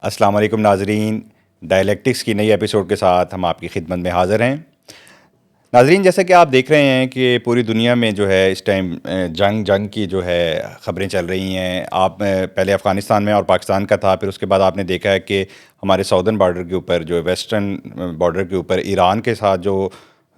अस्सलाम वालेकुम नाजरीन, डायलेक्टिक्स की नई एपिसोड के साथ हम आपकी खिदमत में हाज़िर हैं। नाजरीन, जैसा कि आप देख रहे हैं कि पूरी दुनिया में जो है इस टाइम जंग जंग की जो है ख़बरें चल रही हैं। पहले अफ़गानिस्तान में और पाकिस्तान का था, फिर उसके बाद आपने देखा है कि हमारे साउदर्न बॉर्डर के ऊपर जो वेस्टर्न बॉर्डर के ऊपर ईरान के साथ जो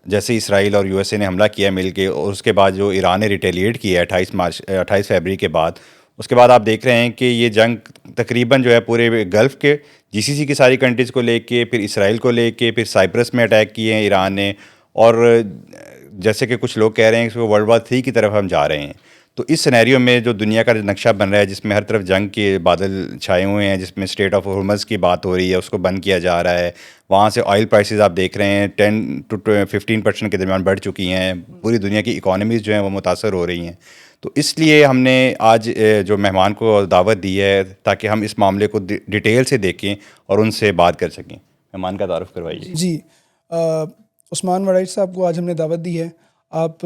जैसे इसराइल और यूएसए ने हमला किया मिल के, और उसके बाद जो ईरान ने रिटेलिएट किया 28 फरवरी के बाद, उसके बाद आप देख रहे हैं कि ये जंग तकरीबन जो है पूरे गल्फ़ के जीसीसी की सारी कंट्रीज़ को लेके, फिर इसराइल को लेके, फिर साइप्रस में अटैक किए हैं ईरान ने। और जैसे कि कुछ लोग कह रहे हैं कि वर्ल्ड वार 3 की तरफ हम जा रहे हैं। तो इस सिनेरियो में जो दुनिया का नक्शा बन रहा है, जिसमें हर तरफ जंग के बादल छाए हुए हैं, जिसमें स्ट्रेट ऑफ हॉर्मज़ की बात हो रही है, उसको बंद किया जा रहा है। वहाँ से ऑयल प्राइसेस आप देख रहे हैं 10 to 15% के दरमियान बढ़ चुकी हैं। पूरी दुनिया की इकॉनमीज़ जो हैं वो मुतासर हो रही हैं। तो इसलिए हमने आज जो मेहमान को दावत दी है ताकि हम इस मामले को डिटेल से देखें और उनसे बात कर सकें। मेहमान का तारुफ करवाइए। जी उस्मान वड़ाइच साहब को आज हमने दावत दी है। आप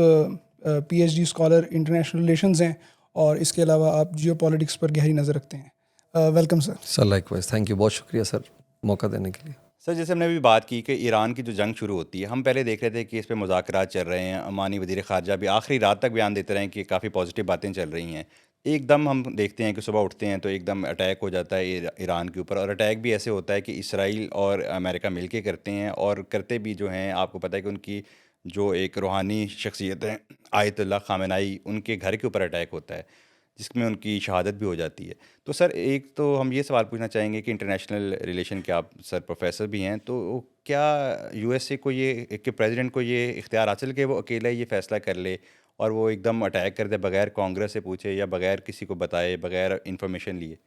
पीएचडी स्कॉलर इंटरनेशनल रिलेशंस हैं और इसके अलावा आप जियो पॉलिटिक्स पर गहरी नज़र रखते हैं। Welcome sir. Sir likewise, thank you, बहुत शुक्रिया सर मौका देने के लिए। सर, जैसे हमने अभी बात की कि ईरान की जो जंग शुरू होती है, हम पहले देख रहे थे कि इस पे मुज़ाकरात चल रहे हैं। ओमानी वज़ीर ख़ारजा भी आखिरी रात तक बयान देते रहे कि काफ़ी पॉजिटिव बातें चल रही हैं। एकदम हम देखते हैं कि सुबह उठते हैं तो एकदम अटैक हो जाता है ईरान के ऊपर। और अटैक भी ऐसे होता है कि इसराइल और अमेरिका मिलके करते हैं, और करते भी जो हैं, आपको पता है कि उनकी जो एक रूहानी शख्सियत है आयतुल्लाह ख़ामेनेई, उनके घर के ऊपर अटैक होता है, जिसमें उनकी शहादत भी हो जाती है। तो सर, एक तो हम ये सवाल पूछना चाहेंगे कि इंटरनेशनल रिलेशन के आप सर प्रोफेसर भी हैं, तो क्या यूएसए को ये कि प्रेसिडेंट को ये इख्तियार हासिल कि वो अकेला ये फ़ैसला कर ले और वो एकदम अटैक कर दे बगैर कांग्रेस से पूछे या बगैर किसी को बताए, बगैर इंफॉर्मेशन लिए?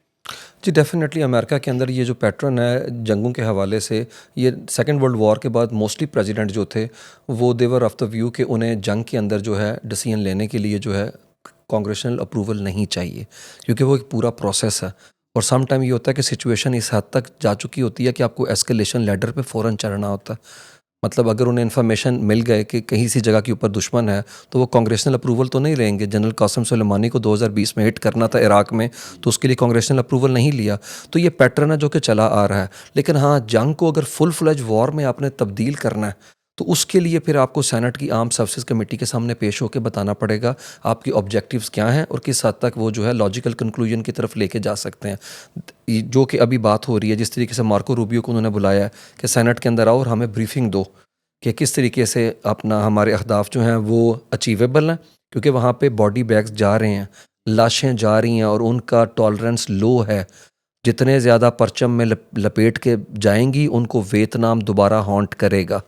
जी डेफिनेटली अमेरिका के अंदर ये जो पैटर्न है जंगों के हवाले से, ये सेकेंड वर्ल्ड वॉर के बाद मोस्टली प्रेसिडेंट जो थे वो देवर ऑफ द व्यू कि उन्हें जंग के अंदर जो है डिसीजन लेने के लिए जो है कांग्रेशनल अप्रूवल नहीं चाहिए, क्योंकि वो एक पूरा प्रोसेस है। और सम टाइम ये होता है कि सिचुएशन इस हद तक जा चुकी होती है कि आपको एस्केलेशन लैडर पे फ़ौरन चढ़ना होता है। मतलब अगर उन्हें इन्फॉर्मेशन मिल गए कि कहीं सी जगह के ऊपर दुश्मन है, तो वो कांग्रेशनल अप्रूवल तो नहीं लेंगे। जनरल कासिम सुलेमानी को 2020 में हिट करना था इराक में, तो उसके लिए कांग्रेशनल अप्रूवल नहीं लिया। तो ये पैटर्न है जो कि चला आ रहा है। लेकिन हाँ, जंग को अगर फुल फ्लेज वॉर में आपने तब्दील करना है, तो उसके लिए फिर आपको सेनेट की आर्म सर्विसेज कमेटी के सामने पेश होकर बताना पड़ेगा आपकी ऑब्जेक्टिव्स क्या हैं और किस हद तक वो जो है लॉजिकल कंक्लूजन की तरफ लेके जा सकते हैं। जो कि अभी बात हो रही है, जिस तरीके से मार्को रूबियो को उन्होंने बुलाया है कि सेनेट के अंदर आओ और हमें ब्रीफिंग दो कि किस तरीके से अपना हमारे अहदाफ जो हैं वो अचीवेबल हैं, क्योंकि वहाँ पे बॉडी बैग्स जा रहे हैं, लाशें जा रही हैं और उनका टॉलरेंस लो है। जितने ज़्यादा परचम में लपेट के जाएंगी, उनको वियतनाम दोबारा हॉन्ट करेगा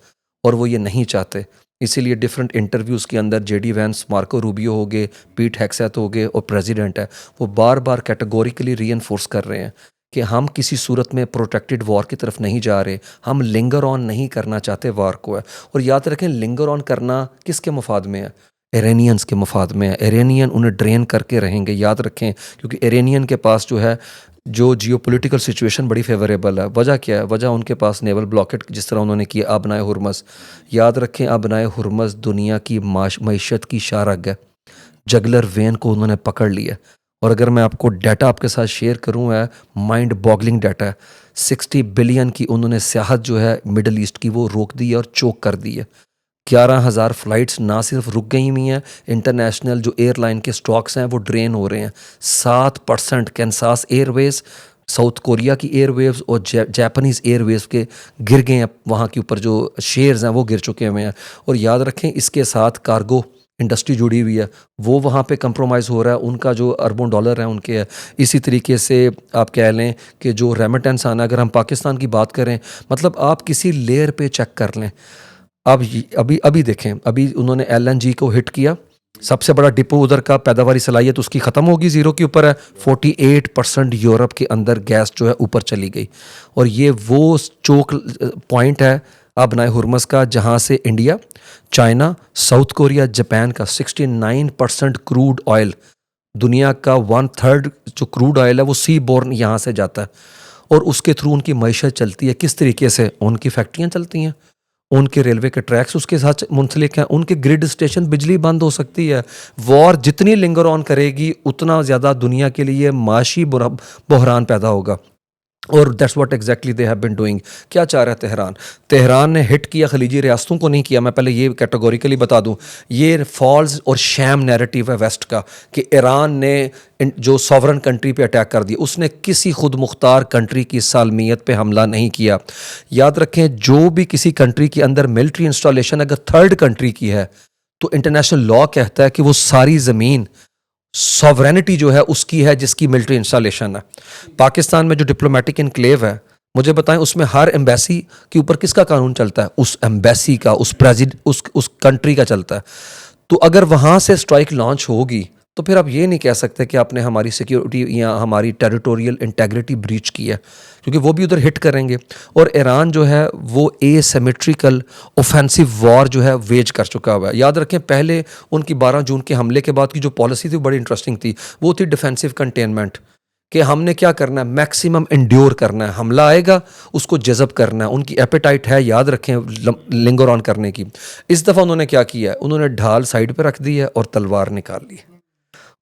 और वो ये नहीं चाहते। इसीलिए डिफरेंट इंटरव्यूज़ के अंदर जेडी वैंस, मार्को रूबियो हो गए, पीट हेक्सेथ हो गए और प्रेसिडेंट है, वो बार बार कैटेगोरिकली रीइंफोर्स कर रहे हैं कि हम किसी सूरत में प्रोटेक्टेड वॉर की तरफ नहीं जा रहे, हम लिंगर ऑन नहीं करना चाहते वॉर को है। और याद रखें, लिंगर ऑन करना किसके मफाद में है? इरानियंस के मफाद में है। इरानियन उन्हें ड्रेन करके रहेंगे, याद रखें, क्योंकि इरानियन के पास जो है जो जियोपॉलिटिकल सिचुएशन बड़ी फेवरेबल है। वजह क्या है? वजह उनके पास नेवल ब्लॉकेट जिस तरह उन्होंने किया आबनाए हुर्मस। याद रखें, आबनाए हुर्मस दुनिया की मईशत की शारग है। जगलर वेन को उन्होंने पकड़ लिया। और अगर मैं आपको डाटा आपके साथ शेयर करूँ, है माइंड बॉगलिंग डाटा है। 60 बिलियन की उन्होंने सियाहत जो है मिडल ईस्ट की वो रोक दी है और चोक कर दी है। 11,000 फ़्लाइट्स ना सिर्फ रुक गई हुई हैं, इंटरनेशनल जो एयरलाइन के स्टॉक्स हैं वो ड्रेन हो रहे हैं। 7% कैंसास एयरवेज, साउथ कोरिया की एयरवेव्स और जापानीज़ एयरवेव्स के गिर गए हैं। वहाँ के ऊपर जो शेयर्स हैं वो गिर चुके हुए हैं। और याद रखें, इसके साथ कार्गो इंडस्ट्री जुड़ी हुई है, वो वहाँ पे कंप्रोमाइज़ हो रहा है। उनका जो अरबों डॉलर है उनके है। इसी तरीके से आप कह लें कि जो रेमिटेंस आना, अगर हम पाकिस्तान की बात करें, मतलब आप किसी लेयर पे चेक कर लें। अब अभी अभी देखें, अभी उन्होंने LNG को हिट किया, सबसे बड़ा डिपो उधर का, पैदावारी सलाहियत उसकी ख़त्म होगी, ज़ीरो के ऊपर है। 48% यूरोप के अंदर गैस जो है ऊपर चली गई। और ये वो चोक पॉइंट है आबनाए हुर्मस का, जहाँ से India, China, south Korea, Japan का 69% क्रूड ऑयल, दुनिया का 1/3 जो क्रूड ऑयल है वो सी बोर्न यहाँ से जाता है और उसके थ्रू उनकी मईशत चलती है। किस तरीके से? उनकी फैक्ट्रियाँ चलती हैं, उनके रेलवे के ट्रैक्स उसके साथ मुंसलिक हैं, उनके ग्रिड स्टेशन, बिजली बंद हो सकती है। वॉर जितनी लिंगर ऑन करेगी, उतना ज़्यादा दुनिया के लिए माशी बहरान पैदा होगा। और that's what exactly they have been doing. क्या चाह रहा है तेहरान? तेहरान ने हिट किया खलीजी रियासतों को नहीं किया। मैं पहले ये कैटेगोरिकली बता दूं, ये फॉल्स और शैम नैरेटिव है वेस्ट का कि ईरान ने जो सॉवरन कंट्री पे अटैक कर दिया। उसने किसी खुद मुख्तार कंट्री की सालमियत पे हमला नहीं किया। याद रखें, जो भी किसी कंट्री के अंदर मिलिट्री इंस्टॉलेशन अगर थर्ड कंट्री की है तो इंटरनेशनल लॉ कहता है कि वो सारी ज़मीन सॉवरेनिटी जो है उसकी है जिसकी मिलिट्री इंस्टॉलेशन है। पाकिस्तान में जो डिप्लोमेटिक इनक्लेव है, मुझे बताएं उसमें हर एम्बेसी के ऊपर किसका कानून चलता है? उस एम्बेसी का, उस कंट्री का चलता है। तो अगर वहाँ से स्ट्राइक लॉन्च होगी तो फिर आप ये नहीं कह सकते कि आपने हमारी सिक्योरिटी या हमारी टेरिटोरियल इंटेग्रिटी ब्रीच की है, क्योंकि वो भी उधर हिट करेंगे। और ईरान जो है वो एसिमेट्रिकल ऑफेंसिव वॉर जो है वेज कर चुका हुआ है। याद रखें, पहले उनकी 12 जून के हमले के बाद की जो पॉलिसी थी बड़ी इंटरेस्टिंग थी। वो थी डिफेंसिव कंटेनमेंट, कि हमने क्या करना है, मैक्सिमम इंड्योर करना है, हमला आएगा उसको जज़ब करना है। उनकी एपेटाइट है, याद रखें, लिंगर ऑन करने की। इस दफ़ा उन्होंने क्या किया है, उन्होंने ढाल साइड पर रख दी है और तलवार निकाल ली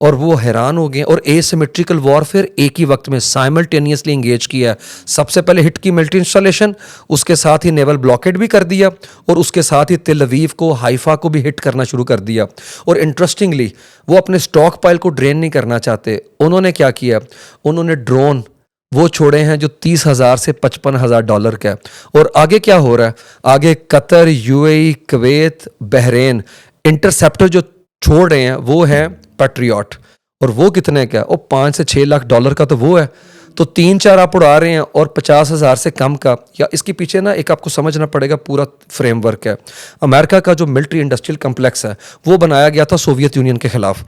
और वो हैरान हो गए। और एसिमेट्रिकल वॉरफेयर एक ही वक्त में साइमल्टेनियसली इंगेज किया है। सबसे पहले हिट की मिलिट्री इंस्टॉलेशन, उसके साथ ही नेवल ब्लॉकेड भी कर दिया और उसके साथ ही तेल अवीव को, हाइफा को भी हिट करना शुरू कर दिया। और इंटरेस्टिंगली वो अपने स्टॉक पाइल को ड्रेन नहीं करना चाहते। उन्होंने क्या किया, उन्होंने ड्रोन वो छोड़े हैं जो 30,000 से $55,000 का है। और आगे क्या हो रहा है, आगे Qatar, UAE, Kuwait, Bahrain interceptor जो छोड़ रहे हैं वो है पैट्रियट। और वो कितने का है, वो $5 से $6 लाख का तो वो है। तो 3-4 आप उड़ा रहे हैं और 50,000 से कम का। या इसके पीछे ना एक आपको समझना पड़ेगा पूरा फ्रेमवर्क है। अमेरिका का जो मिलिट्री इंडस्ट्रियल कम्प्लेक्स है वो बनाया गया था सोवियत यूनियन के खिलाफ,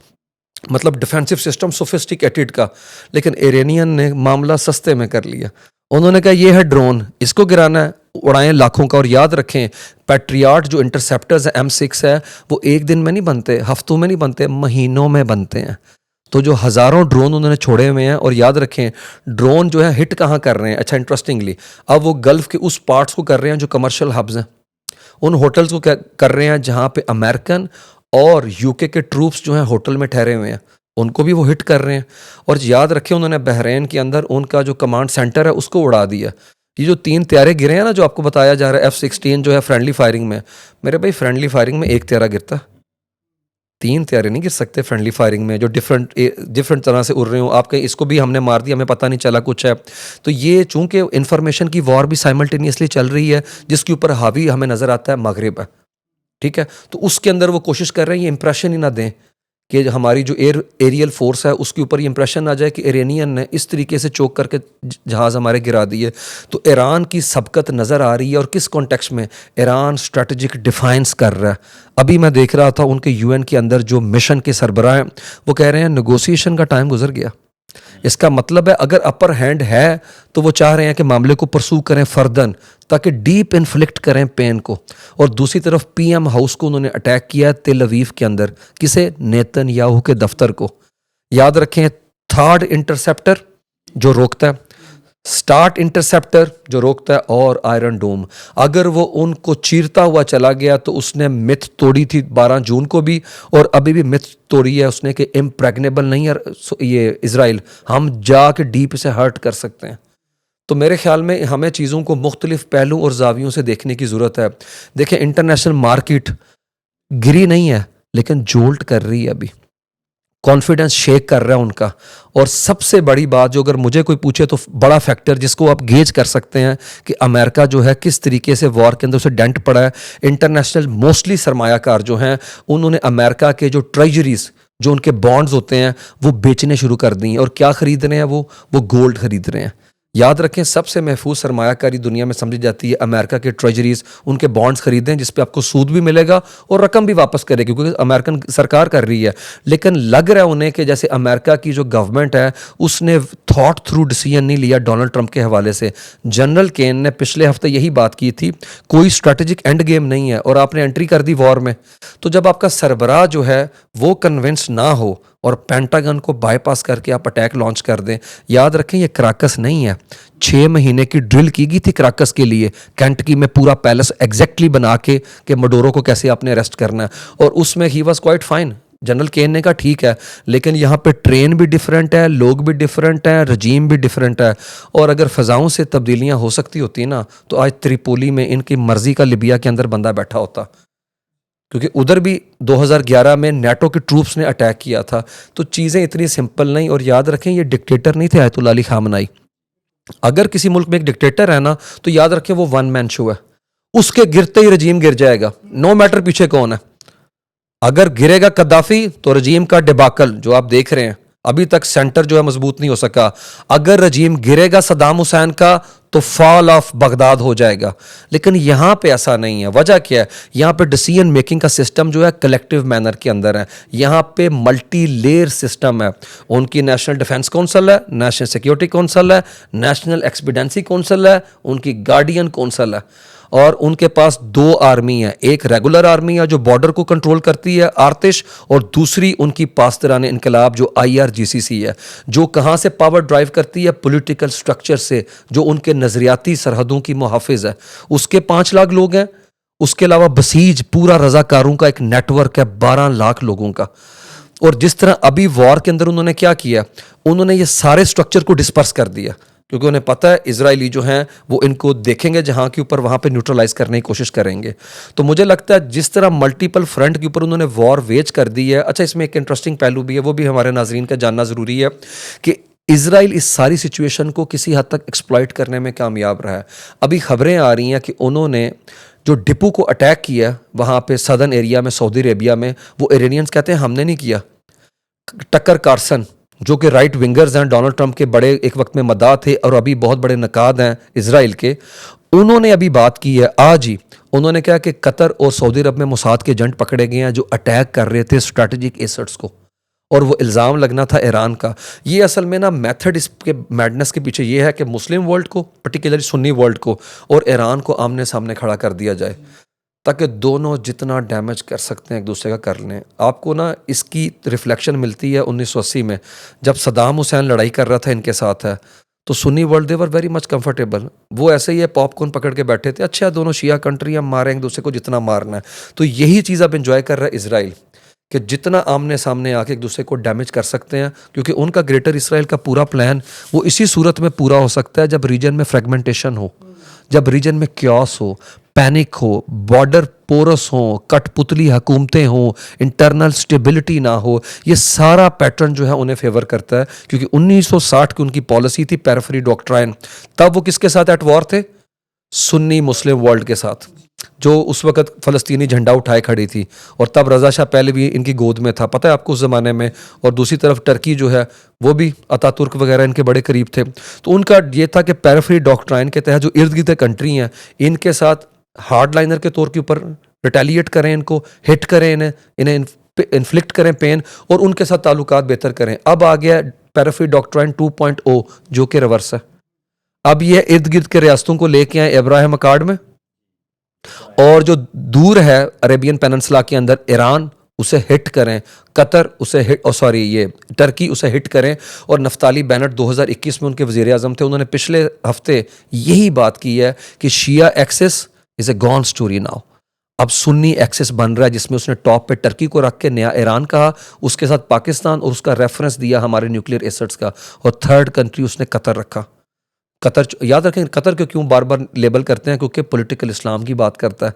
मतलब डिफेंसिव सिस्टम सोफिस्टिकेटेड का। लेकिन इरानियन ने मामला सस्ते में कर लिया। उन्होंने कहा ये है ड्रोन, इसको गिराना है, उड़ाएं लाखों का। और याद रखें, पैट्रियट जो इंटरसेप्टर्स है, M6 है, वो एक दिन में नहीं बनते, हफ्तों में नहीं बनते, महीनों में बनते हैं। तो जो हज़ारों ड्रोन उन्होंने छोड़े हुए हैं। और याद रखें, ड्रोन जो है हिट कहाँ कर रहे हैं, अच्छा इंटरेस्टिंगली अब वो गल्फ़ के उस पार्ट्स को कर रहे हैं जो कमर्शियल हब्स हैं। उन होटल्स को क्या कर रहे हैं जहाँ पे अमेरिकन और यूके के ट्रूप्स जो हैं होटल में ठहरे हुए हैं, उनको भी वो हिट कर रहे हैं। और याद रखें, उन्होंने बहरीन के अंदर उनका जो कमांड सेंटर है उसको उड़ा दिया। ये जो 3 त्यारे गिरे हैं ना, जो आपको बताया जा रहा है F-16 जो है फ्रेंडली फायरिंग में, मेरे भाई फ्रेंडली फायरिंग में 1 त्यारा गिरता, 3 त्यारे नहीं गिर सकते फ्रेंडली फायरिंग में जो डिफरेंट तरह से उड़ रहे हो। आप कहीं इसको भी हमने मार दिया, हमें पता नहीं चला कुछ है। तो ये चूंकि इंफॉर्मेशन की वॉर भी साइमल्टेनियसली चल रही है, जिसके ऊपर हावी हमें नज़र आता है मगरिब है, ठीक है। तो उसके अंदर वो कोशिश कर रहे हैं ये इंप्रेशन ही ना दें कि हमारी जो एरियल फोर्स है उसके ऊपर ये इंप्रेशन आ जाए कि इरानियन ने इस तरीके से चोक करके जहाज़ हमारे गिरा दिए। तो ईरान की सबकत नज़र आ रही है। और किस कॉन्टेक्स्ट में ईरान स्ट्रेटजिक डिफाइंस कर रहा है। अभी मैं देख रहा था उनके UN के अंदर जो मिशन के सरबराह हैं वो कह रहे हैं नेगोशिएशन का टाइम गुजर गया। इसका मतलब है अगर अपर हैंड है तो वो चाह रहे हैं कि मामले को परसू करें फर्दन, ताकि डीप इन्फ्लिक्ट करें पेन को। और दूसरी तरफ PM हाउस को उन्होंने अटैक किया तेल अवीव के अंदर, किसे, नेतन्याहू के दफ्तर को। याद रखें, थर्ड इंटरसेप्टर जो रोकता है, स्टार्ट इंटरसेप्टर जो रोकता है, और आयरन डोम। अगर वो उनको चीरता हुआ चला गया तो उसने मिथ तोड़ी थी 12 जून को भी, और अभी भी मिथ तोड़ी है उसने कि इम्प्रेग्नेबल नहीं है ये इजराइल, हम जाके डीप से हर्ट कर सकते हैं। तो मेरे ख्याल में हमें चीज़ों को मुख्तलिफ पहलू और जावियों से देखने की ज़रूरत है। देखें, इंटरनेशनल मार्केट गिरी नहीं है लेकिन जोल्ट कर रही है, अभी कॉन्फिडेंस शेक कर रहा है उनका। और सबसे बड़ी बात जो अगर मुझे कोई पूछे तो बड़ा फैक्टर जिसको आप गेज कर सकते हैं कि अमेरिका जो है किस तरीके से वॉर के अंदर उसे डेंट पड़ा है। इंटरनेशनल मोस्टली सरमायाकार जो हैं उन्होंने अमेरिका के जो ट्रेजरीज, जो उनके बॉन्ड्स होते हैं, वो बेचने शुरू कर दी हैं। और क्या खरीद रहे हैं वो गोल्ड खरीद रहे हैं। याद रखें, सबसे महफूज सरमायाकारी दुनिया में समझी जाती है अमेरिका के ट्रेजरीज, उनके बॉन्ड्स खरीदें जिस पे आपको सूद भी मिलेगा और रकम भी वापस करेगी, क्योंकि अमेरिकन सरकार कर रही है। लेकिन लग रहा है उन्हें कि जैसे अमेरिका की जो गवर्नमेंट है उसने थॉट थ्रू डिसीजन नहीं लिया डोनाल्ड ट्रंप के हवाले से। जनरल केन ने पिछले हफ्ते यही बात की थी, कोई स्ट्रेटेजिक एंड गेम नहीं है और आपने एंट्री कर दी वॉर में। तो जब आपका सरबराह जो है वो कन्विंस ना हो और पेंटागन को बाईपास करके आप अटैक लॉन्च कर दें, याद रखें ये कराकस नहीं है। 6 महीने की ड्रिल की गई थी कराकस के लिए, कैंटकी में पूरा पैलेस एग्जैक्टली बना के कि मडोरो को कैसे आपने अरेस्ट करना है, और उसमें he was quite fine. General Keane ने कहा ठीक है, लेकिन यहाँ पे ट्रेन भी डिफरेंट है, लोग भी डिफरेंट हैं, रजीम भी डिफरेंट है, और अगर फ़ज़ाओं से तब्दीलियाँ हो सकती होती ना तो आज त्रिपोली में इनकी मर्ज़ी का लिबिया के अंदर बंदा बैठा होता, क्योंकि उधर भी 2011 में नेटो के ट्रूप्स ने अटैक किया था। तो चीज़ें इतनी सिंपल नहीं, और याद रखें ये डिक्टेटर नहीं थे आयतुल्लाह अली खामनाई। अगर किसी मुल्क में एक डिक्टेटर है ना तो याद रखें वो वन मैन शो है, उसके गिरते ही रजीम गिर जाएगा, नो मैटर पीछे कौन है। अगर गिरेगा कद्दाफी तो रजीम का डिबाकल जो आप देख रहे हैं, अभी तक सेंटर जो है मजबूत नहीं हो सका। अगर रजीम गिरेगा सद्दाम हुसैन का तो फॉल ऑफ बगदाद हो जाएगा। लेकिन यहाँ पे ऐसा नहीं है। वजह क्या है? यहाँ पे डिसीजन मेकिंग का सिस्टम जो है कलेक्टिव मैनर के अंदर है। यहाँ पे मल्टी लेयर सिस्टम है। उनकी नेशनल डिफेंस काउंसिल है, नेशनल सिक्योरिटी काउंसिल है, नेशनल एक्सपीडेंसी काउंसिल है, उनकी गार्डियन काउंसिल है, और उनके पास दो आर्मी है। एक रेगुलर आर्मी है जो बॉर्डर को कंट्रोल करती है, आर्तिश, और दूसरी उनकी पासदारान इनकलाब जो IRGCC है, जो कहाँ से पावर ड्राइव करती है? पॉलिटिकल स्ट्रक्चर से, जो उनके नज़रियाती सरहदों की मुहाफिज है। उसके 5 लाख लोग हैं। उसके अलावा बसीज पूरा रजाकारों का एक नेटवर्क है 12 लाख लोगों का। और जिस तरह अभी वॉर के अंदर उन्होंने क्या किया, उन्होंने ये सारे स्ट्रक्चर को डिस्पर्स कर दिया, क्योंकि उन्हें पता है इजरायली जो हैं वो इनको देखेंगे जहाँ के ऊपर वहाँ पे न्यूट्रलाइज करने की कोशिश करेंगे। तो मुझे लगता है जिस तरह मल्टीपल फ्रंट के ऊपर उन्होंने वॉर वेज कर दी है। अच्छा, इसमें एक इंटरेस्टिंग पहलू भी है, वो भी हमारे नाजरीन का जानना ज़रूरी है कि इजराइल इस सारी सिचुएशन को किसी हद तक एक्सप्लॉइट करने में कामयाब रहा है। अभी खबरें आ रही हैं कि उन्होंने जो डिपो को अटैक किया वहाँ पे सदर्न एरिया में सऊदी अरेबिया में, वो इरानियंस कहते हैं हमने नहीं किया। टक्कर कार्सन जो कि राइट विंगर्स हैं, डोनाल्ड ट्रंप के बड़े एक वक्त में मदाह थे और अभी बहुत बड़े नकाद हैं इजराइल के, उन्होंने अभी बात की है आज ही। उन्होंने कहा कि कतर और सऊदी अरब में मोसाद के एजेंट पकड़े गए हैं जो अटैक कर रहे थे स्ट्रैटेजिक एसेट्स को, और वो इल्ज़ाम लगना था ईरान का। ये असल में ना मेथड इसके मैडनेस के पीछे ये है कि मुस्लिम वर्ल्ड को, पर्टिकुलरली सुन्नी वर्ल्ड को और ईरान को आमने सामने खड़ा कर दिया जाए, ताकि दोनों जितना डैमेज कर सकते हैं एक दूसरे का कर लें। आपको ना इसकी रिफ्लेक्शन मिलती है 1980 में जब सद्दाम हुसैन लड़ाई कर रहा था इनके साथ है, तो Sunni world they were very much comfortable. वो ऐसे ही है पॉपकॉर्न पकड़ के बैठे थे, अच्छा दोनों शिया कंट्री हम मारें एक दूसरे को जितना मारना है। तो यही चीज़ अब इंजॉय कर रहा है इजराइल, कि जितना आमने सामने आके एक दूसरे को डैमेज कर सकते हैं, क्योंकि उनका ग्रेटर इसराइल का पूरा प्लान वो इसी सूरत में पूरा हो सकता है जब रीजन में फ्रेगमेंटेशन हो, जब रीजन में क्योस हो, पैनिक हो, बॉर्डर पोरस हो, कठपुतली हुकूमतें हो, इंटरनल स्टेबिलिटी ना हो। ये सारा पैटर्न जो है उन्हें फेवर करता है, क्योंकि 1960 की उनकी पॉलिसी थी पेरिफेरी डॉक्ट्राइन। तब वो किसके साथ एट वॉर थे? सुन्नी मुस्लिम वर्ल्ड के साथ, जो उस वक्त फ़लस्तीनी झंडा उठाए खड़ी थी, और तब रज़ा शाह पहले in इनकी गोद में था, पता है आपको उस ज़माने में। और दूसरी तरफ टर्की जो है वो भी अतातुर्क वगैरह इनके बड़े करीब थे। तो उनका ये था कि पेरिफेरी डॉक्ट्राइन के तहत जो इर्द गिर्द कंट्री हैं इनके साथ हार्ड लाइनर के तौर के ऊपर रिटेलिएट करें, इनको हिट करें, इन्हें इन्फ्लिक्ट करें पेन, और उनके साथ ताल्लुकात बेहतर करें। अब आ गया पेरिफेरी डॉक्ट्राइन 2.0 जो कि रिवर्स है। अब ये इर्द गिर्द के रियासतों को लेके आए इब्राहिम अकार्ड में, और जो दूर है अरेबियन पेनिनसुला के अंदर ईरान उसे हिट करें, कतर उसे हिट, ये टर्की उसे हिट करें। और नफ्ताली बेनेट 2021 में उनके वज़ीर आज़म थे, उन्होंने पिछले हफ्ते यही बात की है कि Shia axis is a gone story now. अब सुन्नी एक्सिस बन रहा है, जिसमें उसने टॉप पे टर्की को रख के नया ईरान कहा, उसके साथ पाकिस्तान, और उसका रेफरेंस दिया हमारे न्यूक्लियर एसेट्स का, और थर्ड कंट्री उसने कतर रखा। कतर, याद रखें कतर को क्यों बार बार लेबल करते हैं? क्योंकि पॉलिटिकल इस्लाम की बात करता है,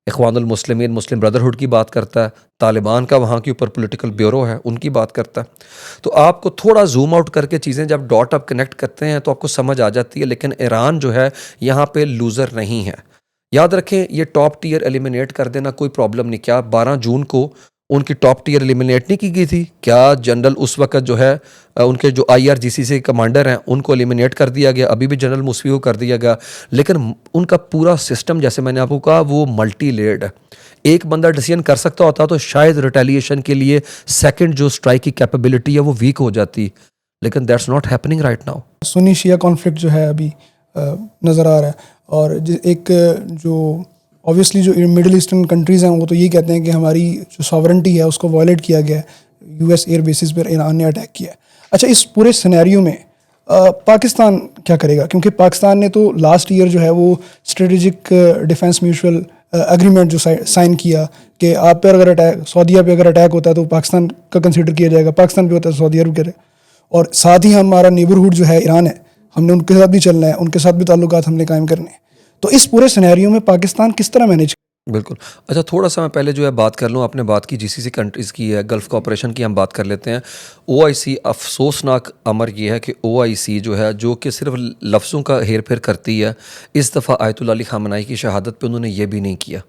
इख्वानुल मुस्लिमीन मुस्लिम ब्रदरहुड की बात करता है, तालिबान का वहाँ के ऊपर पॉलिटिकल ब्यूरो है उनकी बात करता है। तो आपको थोड़ा जूम आउट करके चीज़ें जब डॉट अप कनेक्ट करते हैं तो आपको समझ आ जाती है। लेकिन ईरान जो है यहाँ पे लूज़र नहीं है। याद रखें, ये टॉप टीयर एलिमिनेट कर देना कोई प्रॉब्लम नहीं। क्या 12 जून को उनकी टॉप टीयर एलिमिनेट नहीं की गई थी? क्या जनरल उस वक्त जो है उनके जो IRGCC कमांडर हैं उनको एलिमिनेट कर दिया गया? अभी भी जनरल मुस्वी को कर दिया गया। लेकिन उनका पूरा सिस्टम, जैसे मैंने आपको कहा, वो मल्टी लेयर्ड है। एक बंदा डिसीजन कर सकता होता तो शायद रिटेलिएशन के लिए सेकंड जो स्ट्राइक की कैपेबिलिटी है वो वीक हो जाती, लेकिन that's not happening right now. Sunni Shia conflict जो है अभी नज़र आ रहा है, और एक जो ऑब्वियसली जो मिडिल ईस्टर्न कंट्रीज़ हैं वो तो ये कहते हैं कि हमारी जो सॉवरेंटी है उसको वायलेट किया गया है, US एयर बेसिस पर ईरान ने अटैक किया है। अच्छा, इस पूरे सिनेरियो में पाकिस्तान क्या करेगा? क्योंकि पाकिस्तान ने तो लास्ट ईयर जो है वो स्ट्रेटेजिक डिफेंस म्यूचुअल एग्रीमेंट जो साइन किया कि आप पे अगर अटैक, सऊदीया पे अगर अटैक होता है तो पाकिस्तान का कंसिडर किया जाएगा, पाकिस्तान पे होता है तो सऊदी अरब करे। और साथ ही हमारा नेबरहुड जो है ईरान है, हमने उनके साथ भी चलना है, उनके साथ भी ताल्लुकात हमने कायम करने हैं। तो इस पूरे सिनेरियो में पाकिस्तान किस तरह मैनेज। बिल्कुल। अच्छा, थोड़ा सा मैं पहले जो है बात कर लूँ, आपने बात की जीसीसी कंट्रीज़ की है, गल्फ़ कॉपरेशन की हम बात कर लेते हैं। ओआईसी, अफसोसनाक अमर ये है कि ओआईसी जो है, जो कि सिर्फ लफ्ज़ों का हेर फेर करती है, इस दफ़ा आयतुल्लाह अली ख़ामनेई की शहादत पे उन्होंने ये भी नहीं किया।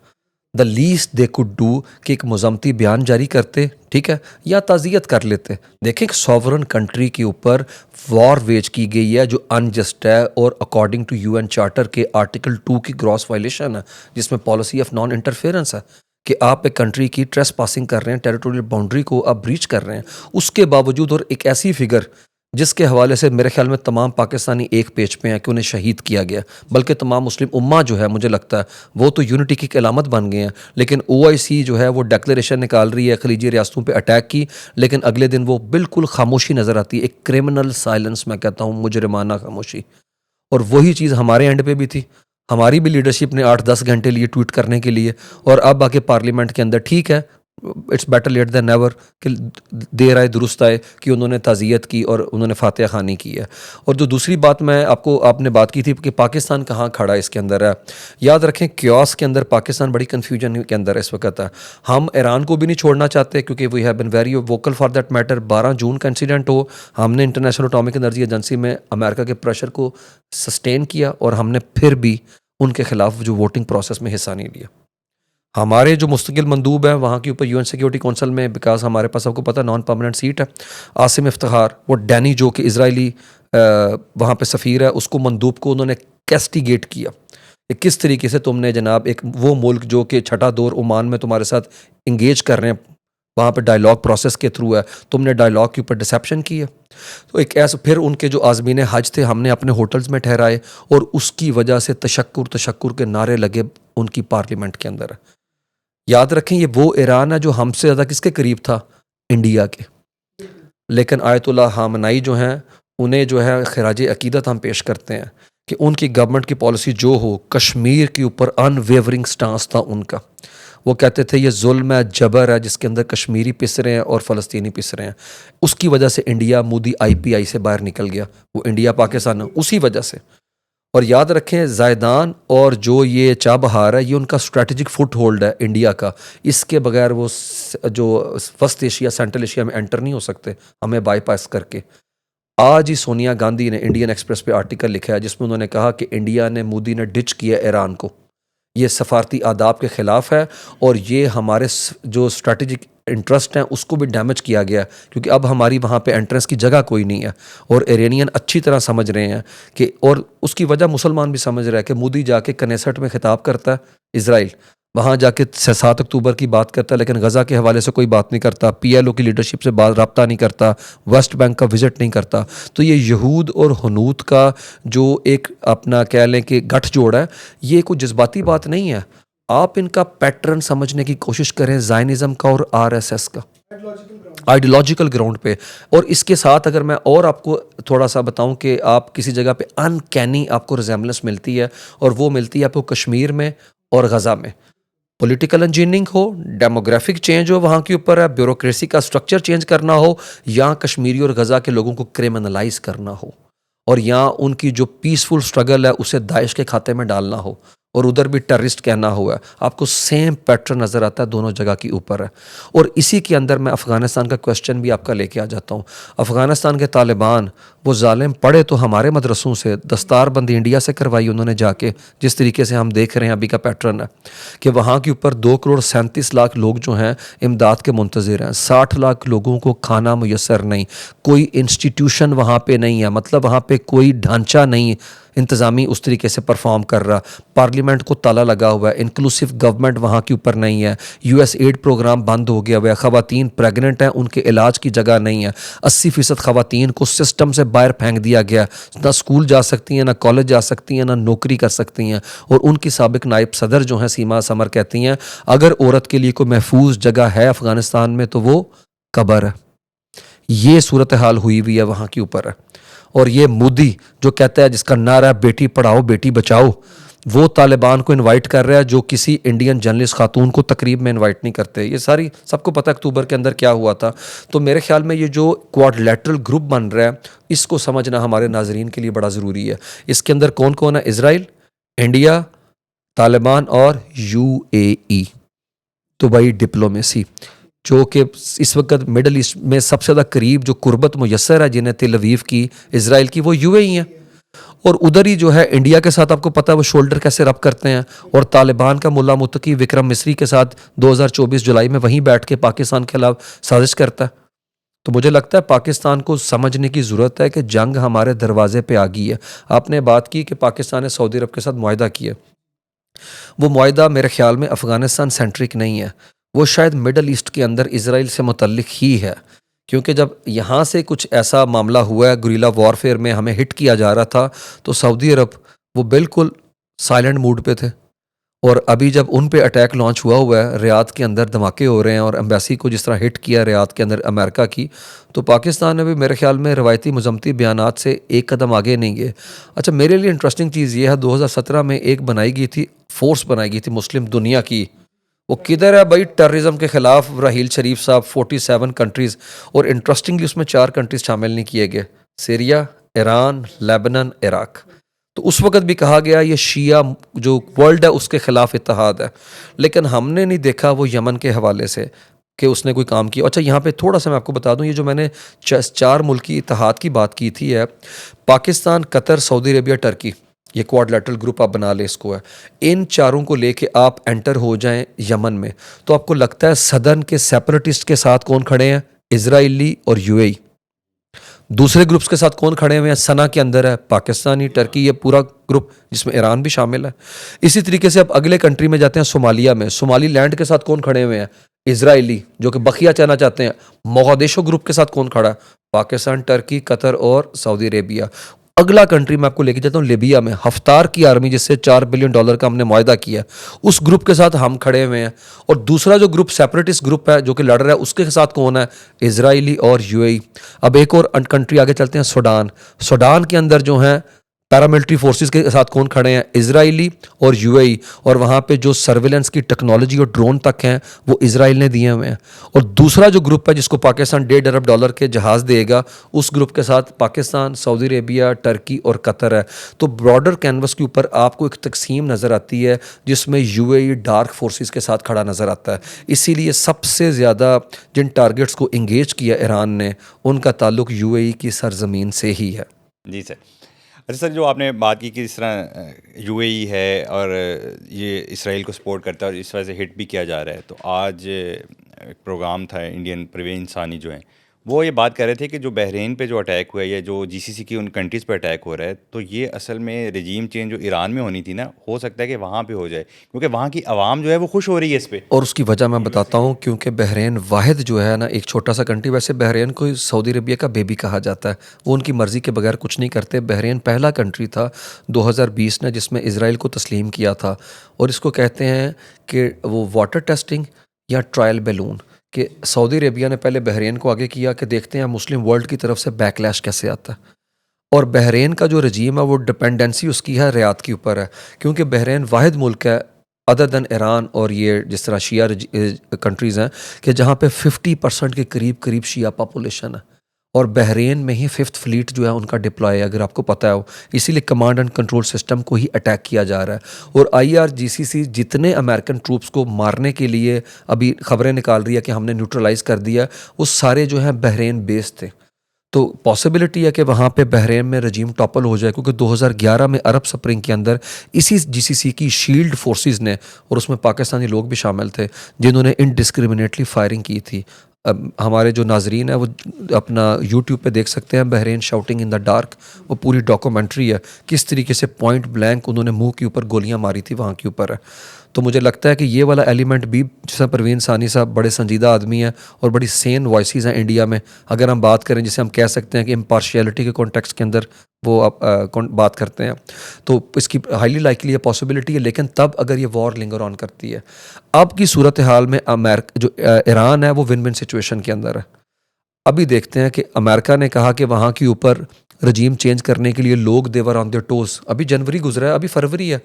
The least they could do कि एक मुज़म्मती बयान जारी करते, ठीक है, या ताज़ियत कर लेते। देखें, एक सॉवरन कंट्री के ऊपर वॉर वेज की गई है जो अनजस्ट है और अकॉर्डिंग टू यूएन चार्टर के आर्टिकल 2 की ग्रॉस वायलेशन है, जिसमें पॉलिसी ऑफ नॉन इंटरफेरेंस है कि आप एक कंट्री की ट्रेस पासिंग कर रहे हैं, टेरिटोरियल बाउंड्री को आप ब्रीच कर रहे हैं। उसके बावजूद, और एक ऐसी फिगर जिसके हवाले से मेरे ख्याल में तमाम पाकिस्तानी एक पेज पे हैं कि उन्हें शहीद किया गया, बल्कि तमाम मुस्लिम उम्मा जो है, मुझे लगता है वो तो यूनिटी की अलामत बन गए हैं। लेकिन ओआईसी जो है वो डिक्लेरेशन निकाल रही है खलीजी रियासतों पे अटैक की, लेकिन अगले दिन वो बिल्कुल खामोशी नज़र आती है, एक क्रिमिनल साइलेंस, मैं कहता हूँ मुजरिमाना खामोशी। और वही चीज़ हमारे एंड पे भी थी। हमारी भी लीडरशिप ने 8-10 घंटे लिए ट्वीट करने के लिए, और अब आके पार्लियामेंट के अंदर, ठीक है, it's better late than never, कि देर आए दुरुस्त आए, कि उन्होंने ताज़ियत की और उन्होंने फातिहा खानी की है। और जो दूसरी बात मैं आपने बात की थी कि पाकिस्तान कहाँ खड़ा इसके अंदर है, याद रखें क्योस के अंदर पाकिस्तान बड़ी कन्फ्यूजन के अंदर इस वक्त है। हम ईरान को भी नहीं छोड़ना चाहते क्योंकि we have been very vocal for that matter. 12 जून का इंसिडेंट हो, हमने इंटरनेशनल एटॉमिक एनर्जी एजेंसी में अमेरिका के प्रेशर को सस्टेन किया और हमने फिर भी उनके खिलाफ जो वोटिंग प्रोसेस में हिस्सा नहीं लिया। हमारे जो मुस्तकिल मंदूब हैं वहाँ के ऊपर यूएन सिक्योरिटी काउंसिल में, बिकॉज हमारे पास सबको पता नॉन परमानेंट सीट है, आसिम इफ्तिखार, वो डैनी जो कि इजरायली वहाँ पे सफ़ीर है, उसको मंदूब को उन्होंने कैस्टिगेट किया कि किस तरीके से तुमने जनाब एक वो मुल्क जो कि छठा दौर ओमान में तुम्हारे साथ इंगेज कर रहे हैं, वहाँ पे डायलॉग प्रोसेस के थ्रू है, तुमने डायलॉग के ऊपर डिसेप्शन की है। तो एक ऐसा, फिर उनके जो आज़मीन हज थे हमने अपने होटल्स में ठहराए, और उसकी वजह से तशक्कुर के नारे लगे उनकी पार्लियामेंट के अंदर। याद रखें, ये वो ईरान है जो हमसे ज़्यादा किसके करीब था, इंडिया के। लेकिन आयतुल्लाह ख़ामनेई जो हैं, उन्हें जो है खिराज अकीदत हम पेश करते हैं कि उनकी गवर्नमेंट की पॉलिसी जो हो, कश्मीर के ऊपर अनवेवरिंग स्टांस था उनका। वो कहते थे ये जुल्म है, जबर है, जिसके अंदर कश्मीरी पिस रहे हैं और फ़लस्तीनी पिस रहे हैं। उसकी वजह से इंडिया मोदी IPI से बाहर निकल गया, वो इंडिया पाकिस्तान उसी वजह से। और याद रखें, ज़ायदान और जो ये चाबहार है, ये उनका स्ट्रेटजिक फुट होल्ड है इंडिया का। इसके बगैर वो जो वस्त एशिया, सेंट्रल एशिया में एंटर नहीं हो सकते, हमें बाईपास करके। आज ही सोनिया गांधी ने इंडियन एक्सप्रेस पे आर्टिकल लिखा है जिसमें उन्होंने कहा कि इंडिया ने, मोदी ने डिच किया ईरान को, ये सफारती आदाब के ख़िलाफ़ है, और ये हमारे जो स्ट्रेटजिक इंटरेस्ट हैं उसको भी डैमेज किया गया, क्योंकि अब हमारी वहाँ पे एंट्रेंस की जगह कोई नहीं है। और इरानियन अच्छी तरह समझ रहे हैं कि, और उसकी वजह मुसलमान भी समझ रहे हैं कि मोदी जाके कनेसट में खिताब करता है इज़राइल, वहाँ जाके 7 अक्टूबर की बात करता है, लेकिन गज़ा के हवाले से कोई बात नहीं करता, PLO की लीडरशिप से रब्ता नहीं करता, वेस्ट बैंक का विज़िट नहीं करता। तो ये यहूद और हनूत का जो एक अपना कह लें कि गठजोड़ है, ये कोई जज्बाती बात नहीं है। आप इनका पैटर्न समझने की कोशिश करें, ज़ायनिज़म का और RSS का, आइडियोलॉजिकल ग्राउंड पे। और इसके साथ अगर मैं और आपको थोड़ा सा बताऊं कि आप किसी जगह पे अनकैनी आपको रिजेम्बलेंस मिलती है, और वो मिलती है आपको कश्मीर में और गज़ा में। पॉलिटिकल इंजीनियरिंग हो, डेमोग्राफिक चेंज हो, वहाँ के ऊपर है ब्यूरोक्रेसी का स्ट्रक्चर चेंज करना हो, या कश्मीरी और गज़ा के लोगों को क्रिमिनलाइज करना हो, और या उनकी जो पीसफुल स्ट्रगल है उसे दाइश के खाते में डालना हो, और उधर भी टेररिस्ट कहना हुआ है, आपको सेम पैटर्न नज़र आता है, दोनों जगह के ऊपर है। और इसी के अंदर मैं अफ़गानिस्तान का क्वेश्चन भी आपका लेके आ जाता हूँ। अफ़गानिस्तान के तालिबान, वो जालिम पढ़े तो हमारे मदरसों से, दस्तारबंदी इंडिया से करवाई उन्होंने जाके, जिस तरीके से हम देख रहे हैं अभी का पैटर्न है कि वहाँ के ऊपर 2,37,00,000 लोग जो हैं इमदाद के मुंतज़िर हैं, 60 लाख लोगों को खाना मुयसर नहीं, कोई इंस्टीट्यूशन वहाँ पे नहीं है, मतलब वहाँ पे कोई ढांचा नहीं इंतज़ामी उस तरीके से परफॉर्म कर रहा, पार्लियामेंट को ताला लगा हुआ है, इंक्लूसिव गवर्नमेंट वहाँ के ऊपर नहीं है, USAID प्रोग्राम बंद हो गया हुआ है, ख़वातीन प्रेगनेंट हैं, उनके इलाज की जगह नहीं है, 80% ख़वातीन को सिस्टम से बाहर फेंक दिया गया, ना स्कूल जा सकती हैं, ना कॉलेज जा सकती हैं, ना नौकरी कर सकती हैं। और उनकी साबिक नायब सदर जो हैं सीमा समर कहती हैं अगर औरत के लिए कोई महफूज जगह है अफ़गानिस्तान में तो वो कब्र है। ये सूरत हाल हुई हुई है वहाँ के ऊपर है। और ये मोदी जो कहता है, जिसका नारा है बेटी पढ़ाओ बेटी बचाओ, वो तालिबान को इनवाइट कर रहा है जो किसी इंडियन जर्नलिस्ट खातून को तकरीब में इनवाइट नहीं करते। ये सारी सबको पता है अक्टूबर के अंदर क्या हुआ था। तो मेरे ख्याल में ये जो क्वाड्रिलेटरल ग्रुप बन रहा है, इसको समझना हमारे नाजरीन के लिए बड़ा ज़रूरी है। इसके अंदर कौन कौन है? इज़राइल, इंडिया, तालिबान और UAE, दुबई डिप्लोमेसी, जो कि इस वक्त मिडल ईस्ट में सबसे ज़्यादा करीब जो कुर्बत मुयसर है जिन्हें तेल अवीव की, इज़राइल की, वो UAE है। और उधर ही जो है इंडिया के साथ आपको पता है वो शोल्डर कैसे रब करते हैं। और तालिबान का मुल्ला मुत्तकी विक्रम मिस्री के साथ 2024 जुलाई में वहीं बैठ के पाकिस्तान के खिलाफ साजिश करता है। तो मुझे लगता है पाकिस्तान को समझने की ज़रूरत है कि जंग हमारे दरवाजे पे आ गई है। आपने बात की कि पाकिस्तान ने सऊदी अरब के साथ मुआहदा किया, वो मुआहदा मेरे ख्याल में अफ़गानिस्तान सेंट्रिक नहीं है, वो शायद मिडल ईस्ट के अंदर इसराइल से मुतल्लिक ही है। क्योंकि जब यहाँ से कुछ ऐसा मामला हुआ है, गुरिल्ला वॉरफेयर में हमें हिट किया जा रहा था, तो सऊदी अरब वो बिल्कुल साइलेंट मूड पे थे। और अभी जब उन पे अटैक लॉन्च हुआ है, रियाद के अंदर धमाके हो रहे हैं और एम्बेसी को जिस तरह हिट किया रियाद के अंदर अमेरिका की, तो पाकिस्तान ने भी मेरे ख्याल में रवायती मजम्मती बयानात से एक कदम आगे नहीं गए। अच्छा, मेरे लिए इंटरेस्टिंग चीज़ ये है, 2017 में एक बनाई गई थी, फोर्स बनाई गई थी मुस्लिम दुनिया की, वो किधर है भाई? टेररिज्म के खिलाफ राहील शरीफ साहब, 47 कंट्रीज़, और इंटरेस्टिंगली उसमें 4 कंट्रीज़ शामिल नहीं किए गए, सीरिया, ईरान, लेबनान, इराक। तो उस वक्त भी कहा गया ये शिया जो वर्ल्ड है उसके खिलाफ इत्तेहाद है, लेकिन हमने नहीं देखा वो यमन के हवाले से कि उसने कोई काम किया। अच्छा, यहाँ पे थोड़ा सा मैं आपको बता दूँ, ये जो मैंने 4 मुल्की इत्तेहाद की बात की थी है, Pakistan, Qatar, Saudi Arabia, Turkey, ये क्वाड्रिलेटरल ग्रुप आप बना लें इसको है। इन चारों को लेके आप एंटर हो जाएं यमन में, तो आपको लगता है सदर्न के सेपरेटिस्ट के साथ कौन खड़े हैं? इजराइली और UAE। दूसरे ग्रुप्स के साथ कौन खड़े हुए हैं? सना के अंदर है पाकिस्तानी, टर्की, ये पूरा ग्रुप जिसमें ईरान भी शामिल है। इसी तरीके से आप अगले कंट्री में जाते हैं, सोमालिया में, सोमाली लैंड के साथ कौन खड़े हुए हैं? इजराइली, जो कि बखिया चाहना चाहते हैं। मोगादिशो ग्रुप के साथ कौन खड़ा है? पाकिस्तान, टर्की, कतर और सऊदी अरेबिया। अगला कंट्री मैं आपको लेके जाता हूँ, लिबिया में हफ्तार की आर्मी, जिससे $4 बिलियन का हमने मुआहदा किया, उस ग्रुप के साथ हम खड़े हुए हैं। और दूसरा जो ग्रुप सेपरेटिस्ट ग्रुप है जो कि लड़ रहा है, उसके साथ कौन है? इजराइली और UAE। अब एक और कंट्री आगे चलते हैं, सूडान। सूडान के अंदर जो है पैरामिलिट्री फोर्सेस के साथ कौन खड़े हैं? इजराइली और UAE। और वहाँ पे जो सर्विलेंस की टेक्नोलॉजी और ड्रोन तक हैं वो इजराइल ने दिए हुए हैं। और दूसरा जो ग्रुप है जिसको पाकिस्तान $1.5 अरब के जहाज़ देगा, उस ग्रुप के साथ पाकिस्तान, सऊदी अरेबिया, टर्की और कतर है। तो ब्रॉडर कैनवस के ऊपर आपको एक तकसीम नज़र आती है जिसमें UAE डार्क फोर्सेस के साथ खड़ा नज़र आता है। इसीलिए सबसे ज़्यादा जिन टारगेट्स को इंगेज किया ईरान ने, उनका ताल्लुक UAE की सरजमीन से ही है। जी सर। अच्छा सर, जो आपने बात की कि इस तरह UAE है और ये इसराइल को सपोर्ट करता है और इस वजह से हिट भी किया जा रहा है, तो आज एक प्रोग्राम था इंडियन परवेज़ इंसानी जो हैं, वो ये बात कर रहे थे कि जो बहरीन पे जो अटैक हुआ है या जो GCC की उन कंट्रीज़ पे अटैक हो रहा है, तो ये असल में रजीम चेंज जो ईरान में होनी थी ना, हो सकता है कि वहाँ पे हो जाए, क्योंकि वहाँ की आवाम जो है वो खुश हो रही है इस पे। और उसकी वजह मैं बताता हूँ, क्योंकि बहरीन वाहिद जो है ना, एक छोटा सा कंट्री, वैसे बहरीन को सऊदी अरबिया का बेबी कहा जाता है, वो उनकी मर्ज़ी के बगैर कुछ नहीं करते। बहरीन पहला कंट्री था 2020 ने जिसमें इसराइल को तस्लीम किया था, और इसको कहते हैं कि वो वाटर टेस्टिंग या ट्रायल बैलून, कि सऊदी अरेबिया ने पहले बहरीन को आगे किया कि देखते हैं मुस्लिम वर्ल्ड की तरफ से बैकलैश कैसे आता है। और बहरीन का जो रजीम है वो डिपेंडेंसी उसकी है रियाद के ऊपर है, क्योंकि बहरीन वाहिद मुल्क है अदर दैन ईरान और ये जिस तरह शिया कंट्रीज़ हैं कि जहाँ पे 50% के करीब शिया पॉपुलेशन है। और बहरीन में ही 5th फ्लीट जो है उनका डिप्लॉय है, अगर आपको पता हो। इसीलिए कमांड एंड कंट्रोल सिस्टम को ही अटैक किया जा रहा है। और IRGC जितने अमेरिकन ट्रूप्स को मारने के लिए अभी खबरें निकाल रही है कि हमने न्यूट्रलाइज कर दिया, वो सारे जो हैं बहरीन बेस थे। तो पॉसिबिलिटी है कि वहाँ पे बहरीन में रजीम टॉपल हो जाए, क्योंकि 2011 में अरब स्प्रिंग के अंदर इसी GCC की शील्ड फोर्सेस ने, और उसमें पाकिस्तानी लोग भी शामिल थे, जिन्होंने इनडिस्क्रिमिनेटली फायरिंग की थी। अब हमारे जो नाजरीन है वो अपना YouTube पे देख सकते हैं, Bahrain shouting in the dark, वो पूरी डॉक्यूमेंट्री है, किस तरीके से पॉइंट ब्लैंक उन्होंने मुंह के ऊपर गोलियां मारी थी वहाँ के ऊपर है। तो मुझे लगता है कि ये वाला एलिमेंट भी, जैसा परवीन सानी साहब बड़े संजीदा आदमी हैं और बड़ी सेन वॉइसेस हैं इंडिया में, अगर हम बात करें जिसे हम कह सकते हैं कि इम्पार्शियलिटी के कॉन्टेक्स्ट के अंदर वो बात करते हैं, तो इसकी हाईली लाइकली है, पॉसिबिलिटी है। लेकिन तब अगर ये वॉर लिंगर ऑन करती है, अब की सूरत हाल में अमेरिका जो ईरान है वो विन विन सिचुएशन के अंदर है। अभी देखते हैं कि अमेरिका ने कहा कि वहाँ के ऊपर रजीम चेंज करने के लिए लोग देवर ऑन देयर टोज, अभी जनवरी गुजरा है, अभी फरवरी है,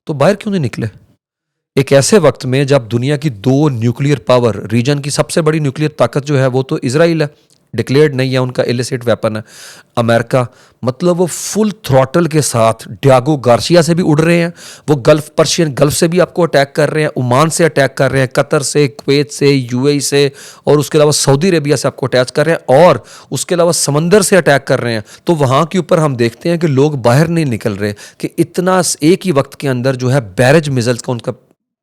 तो बाहर क्यों नहीं निकले? एक ऐसे वक्त में जब दुनिया की 2 न्यूक्लियर पावर, रीजन की सबसे बड़ी न्यूक्लियर ताकत जो है वो तो इजराइल है, डिक्लेयर्ड नहीं है, उनका इलिसिट वेपन है। अमेरिका, मतलब वो फुल थ्रॉटल के साथ डियागो गार्सिया से भी उड़ रहे हैं, वो गल्फ, पर्शियन गल्फ से भी आपको अटैक कर रहे हैं, ओमान से अटैक कर रहे हैं, कतर से, कुवैत से, यूएई से, और उसके अलावा सऊदी अरेबिया से आपको अटैच कर रहे हैं, और उसके अलावा समंदर से अटैक कर रहे हैं। तो वहाँ के ऊपर हम देखते हैं कि लोग बाहर नहीं निकल रहे, कि इतना एक ही वक्त के अंदर जो है बैरेज मिसाइल्स का उनका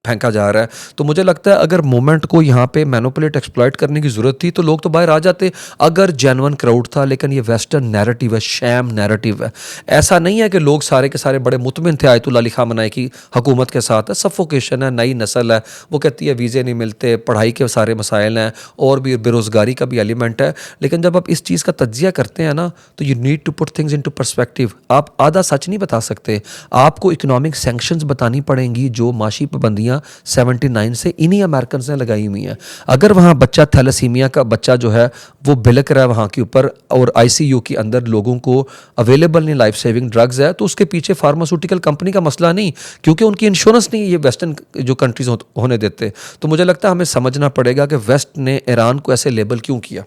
फेंका जा रहा है। तो मुझे लगता है अगर मोमेंट को यहाँ पे मैनिपुलेट, एक्सप्लॉइट करने की ज़रूरत थी तो लोग तो बाहर आ जाते अगर जेन्युइन क्राउड था। लेकिन ये वेस्टर्न नैरेटिव है, शैम नैरेटिव है। ऐसा नहीं है कि लोग सारे के सारे बड़े मुतमिन थे आयतुल्लाह अली खामनेई की हुकूमत के साथ। है सफोकेशन है, नई नस्ल है, वो कहती है वीज़े नहीं मिलते, पढ़ाई के सारे मसाइल हैं, और भी बेरोज़गारी का भी एलिमेंट है। लेकिन जब आप इस चीज़ का तज्जिया करते हैं ना, तो you need to put things into perspective. आप आधा सच नहीं बता सकते, आपको इकोनॉमिक सैंक्शंस बतानी पड़ेंगी जो माशी पाबंदियाँ 79 से इन्हीं अमेरिकन ने लगाई हुई हैं। अगर वहाँ बच्चा थैलेसीमिया का बच्चा जो है वो बिलक रहा है वहाँ के ऊपर, और आईसीयू के अंदर लोगों को अवेलेबल नहीं लाइफ सेविंग ड्रग्स है, तो उसके पीछे फार्मास्यूटिकल कंपनी का मसला नहीं, क्योंकि उनकी इंश्योरेंस नहीं ये वेस्टर्न जो कंट्रीज होने देते। तो मुझे लगता है हमें समझना पड़ेगा कि वेस्ट ने ईरान को ऐसे लेबल क्यों किया।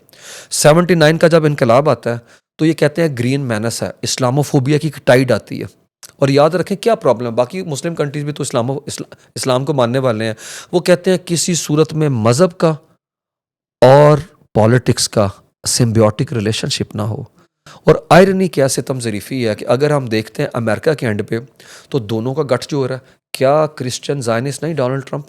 79 का जब इनकलाब आता है तो ये कहते हैं ग्रीन मैनस है, इस्लामोफोबिया की टाइड आती है। और याद रखें क्या प्रॉब्लम, बाकी मुस्लिम कंट्रीज भी तो इस्लाम को मानने वाले हैं। वो कहते हैं किसी सूरत में मज़हब का और पॉलिटिक्स का सिम्बियोटिक रिलेशनशिप ना हो। और आयरनी क्या, सितम ज़रीफ़ी है कि अगर हम देखते हैं अमेरिका के एंड पे तो दोनों का गठ जो हो रहा है, क्या क्रिश्चियन ज़ायनिस्ट नहीं डोनाल्ड ट्रंप,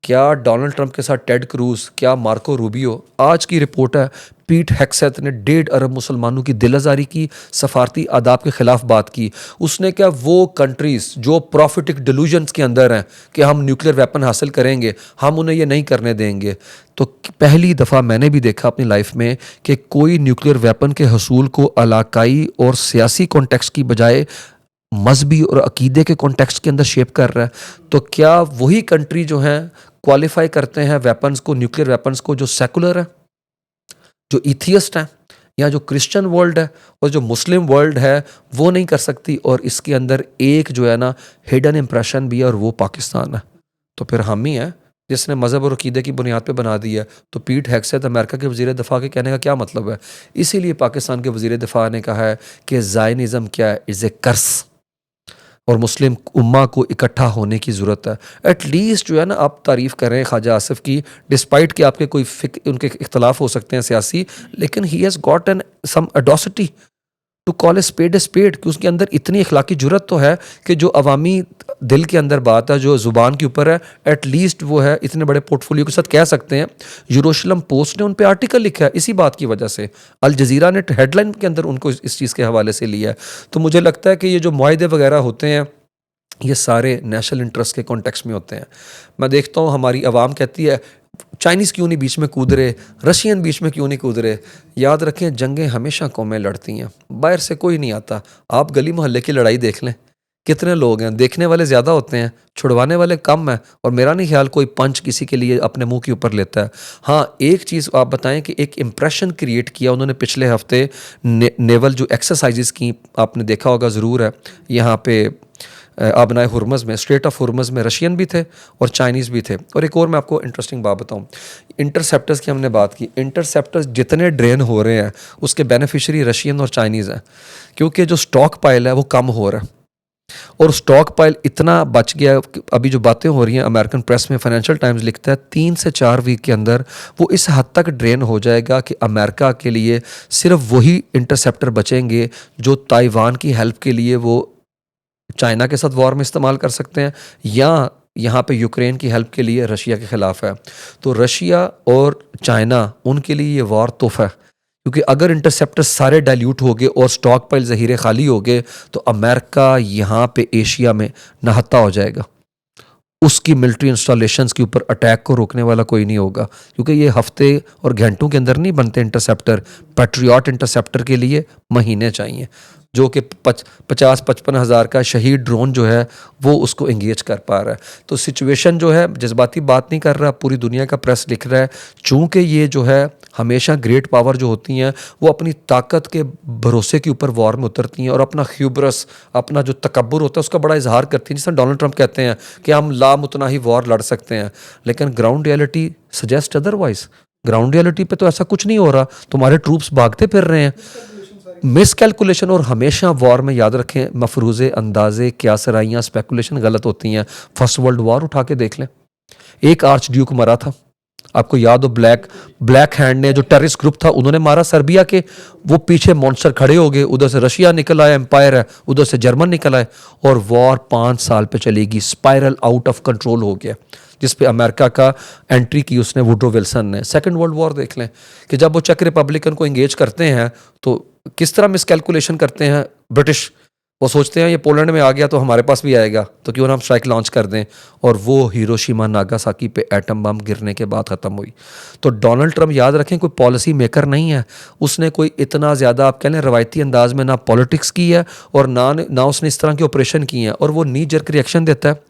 क्या डोनाल्ड ट्रंप के साथ टेड क्रूज, क्या मार्को रूबियो। आज की रिपोर्ट है पीट हेक्सेथ ने 1.5 अरब मुसलमानों की दिल आज़ारी की, सफारती आदाब के ख़िलाफ़ बात की। उसने क्या, वो कंट्रीज़ जो प्रॉफिटिक डिलूजन्स के अंदर हैं कि हम न्यूक्लियर वेपन हासिल करेंगे, हम उन्हें ये नहीं करने देंगे। तो पहली दफ़ा मैंने भी देखा अपनी लाइफ में कि कोई न्यूक्लियर वेपन के हसूल को इलाकाई और सियासी कॉन्टेक्स्ट की बजाय मजहबी और अकीदे के कॉन्टेक्स्ट के अंदर शेप कर रहा है। तो क्या वही कंट्री जो हैं क्वालिफाई करते हैं वेपन्स को, न्यूक्लियर वेपन्स को, जो सेकुलर है, जो इथियस्ट हैं, या जो क्रिश्चियन वर्ल्ड है और जो मुस्लिम वर्ल्ड है वो नहीं कर सकती। और इसके अंदर एक जो है ना हिडन इम्प्रेशन भी है, और वो पाकिस्तान है। तो फिर हम ही हैं जिसने मज़हब और अकीदे की बुनियाद पे बना दी है। तो पीट हेक्सेथ अमेरिका के वज़ीर दिफ़ा के कहने का क्या मतलब है? इसीलिए पाकिस्तान के वज़ीर दिफ़ा ने कहा है कि ज़ायनिज़म क्या है, इज़ ए कर्स, और मुस्लिम उम्मा को इकट्ठा होने की ज़रूरत है। एटलीस्ट जो है ना आप तारीफ़ करें ख्वाजा आसिफ की, डिस्पाइट कि आपके कोई उनके इख्तलाफ हो सकते हैं सियासी, लेकिन he has got an some audacity to call a spade, कि उसके अंदर इतनी अखलाकी जुर्रत तो है कि जो अवामी दिल के अंदर बात है, जो ज़ुबान के ऊपर है, एटलीस्ट वो है इतने बड़े पोर्टफोलियो के साथ कह सकते हैं। यरूशलेम पोस्ट ने उन पे आर्टिकल लिखा है इसी बात की वजह से, अल जज़ीरा ने हेडलाइन के अंदर उनको इस चीज़ के हवाले से लिया है। तो मुझे लगता है कि ये जो मुआहदे वगैरह होते हैं ये सारे नेशनल इंटरेस्ट के कॉन्टेक्स्ट में होते हैं। मैं देखता हूँ हमारी आवाम कहती है चाइनीज़ क्यों नहीं बीच में कूद रहे, रशियन बीच में क्यों नहीं कूद रहे। याद रखें जंगें हमेशा कौमें लड़ती हैं, बाहर से कोई नहीं आता। आप गली मोहल्ले की लड़ाई देख लें, कितने लोग हैं, देखने वाले ज़्यादा होते हैं, छुड़वाने वाले कम हैं। और मेरा नहीं ख्याल कोई पंच किसी के लिए अपने मुंह के ऊपर लेता है। हाँ, एक चीज़ आप बताएं कि एक इम्प्रेशन क्रिएट किया उन्होंने पिछले हफ्ते नेवल जो एक्सरसाइजेस की, आपने देखा होगा ज़रूर है, यहाँ पे आबनाए हुरमज़ में, स्ट्रेट ऑफ हुरमज़ में रशियन भी थे और चाइनीज़ भी थे। और एक और मैं आपको इंटरेस्टिंग बात बताऊं, इंटरसेप्टर्स की हमने बात की। इंटरसेप्टर्स जितने ड्रेन हो रहे हैं उसके बेनिफिशियरी रशियन और चाइनीज़ हैं, क्योंकि जो स्टॉक पाइल है वो कम हो रहा है। और स्टॉक पाइल इतना बच गया, अभी जो बातें हो रही हैं अमेरिकन प्रेस में, फाइनेंशियल टाइम्स लिखता है 3 से 4 वीक के अंदर वो इस हद तक ड्रेन हो जाएगा कि अमेरिका के लिए सिर्फ वही इंटरसेप्टर बचेंगे जो ताइवान की हेल्प के लिए वो चाइना के साथ वॉर में इस्तेमाल कर सकते हैं, या यहाँ पे यूक्रेन की हेल्प के लिए रशिया के ख़िलाफ़ है। तो रशिया और चाइना उनके लिए ये वॉर तोहफ़ा है, क्योंकि अगर इंटरसेप्टर सारे डाइल्यूट हो गए और स्टॉक पाइल ज़हीरे खाली हो गए तो अमेरिका यहाँ पे एशिया में नहत्ता हो जाएगा। उसकी मिलिट्री इंस्टॉलेशंस के ऊपर अटैक को रोकने वाला कोई नहीं होगा, क्योंकि ये हफ्ते और घंटों के अंदर नहीं बनते इंटरसेप्टर। पैट्रियट इंटरसेप्टर के लिए महीने चाहिए। जो कि 50-55 हज़ार का शहीद ड्रोन जो है वो उसको इंगेज कर पा रहा है। तो सिचुएशन जो है, जज्बाती बात नहीं कर रहा, पूरी दुनिया का प्रेस लिख रहा है। चूँकि ये जो है हमेशा ग्रेट पावर जो होती हैं वो अपनी ताकत के भरोसे के ऊपर वॉर में उतरती हैं और अपना ह्यूब्रस, अपना जो तकब्बुर होता है उसका बड़ा इजहार करती हैं। जिस तरह डोनाल्ड ट्रंप कहते हैं कि हम लामुतनाही वॉर लड़ सकते हैं, लेकिन ground reality suggest otherwise. Ground reality पे तो ऐसा कुछ नहीं हो रहा, तुम्हारे ट्रूप्स भागते फिर रहे हैं। मिसकैलकुलेशन, और हमेशा वॉर में याद रखें मफरूज़े, अंदाजे, क्यासराइयाँ, स्पेकुलेशन गलत होती हैं। फर्स्ट वर्ल्ड वॉर उठा के देख लें, एक आर्च ड्यूक मरा था, आपको याद हो, ब्लैक हैंड ने जो टेररिस्ट ग्रुप था उन्होंने मारा सर्बिया के, वो पीछे मॉन्स्टर खड़े हो गए, उधर से रशिया निकल आया, एम्पायर है, उधर से जर्मन निकल आए, और वॉर 5 साल पे चलेगी, स्पाइरल आउट ऑफ कंट्रोल हो गया, जिस पे अमेरिका का एंट्री की उसने वुड्रो विल्सन ने। सेकंड वर्ल्ड वॉर देख लें कि जब वो चेक रिपब्लिकन को इंगेज करते हैं तो किस तरह मिसकैलकुलेशन करते हैं ब्रिटिश। वो सोचते हैं ये पोलैंड में आ गया तो हमारे पास भी आएगा, तो क्यों ना हम स्ट्राइक लॉन्च कर दें, और वो हिरोशिमा नागासाकी पे एटम बम गिरने के बाद ख़त्म हुई। तो डोनाल्ड ट्रंप याद रखें कोई पॉलिसी मेकर नहीं है, उसने कोई इतना ज़्यादा आप कह लें रवायती अंदाज में ना पॉलिटिक्स की है और ना उसने इस तरह के ऑपरेशन किए हैं, और वो नी जर्क रिएक्शन देता है।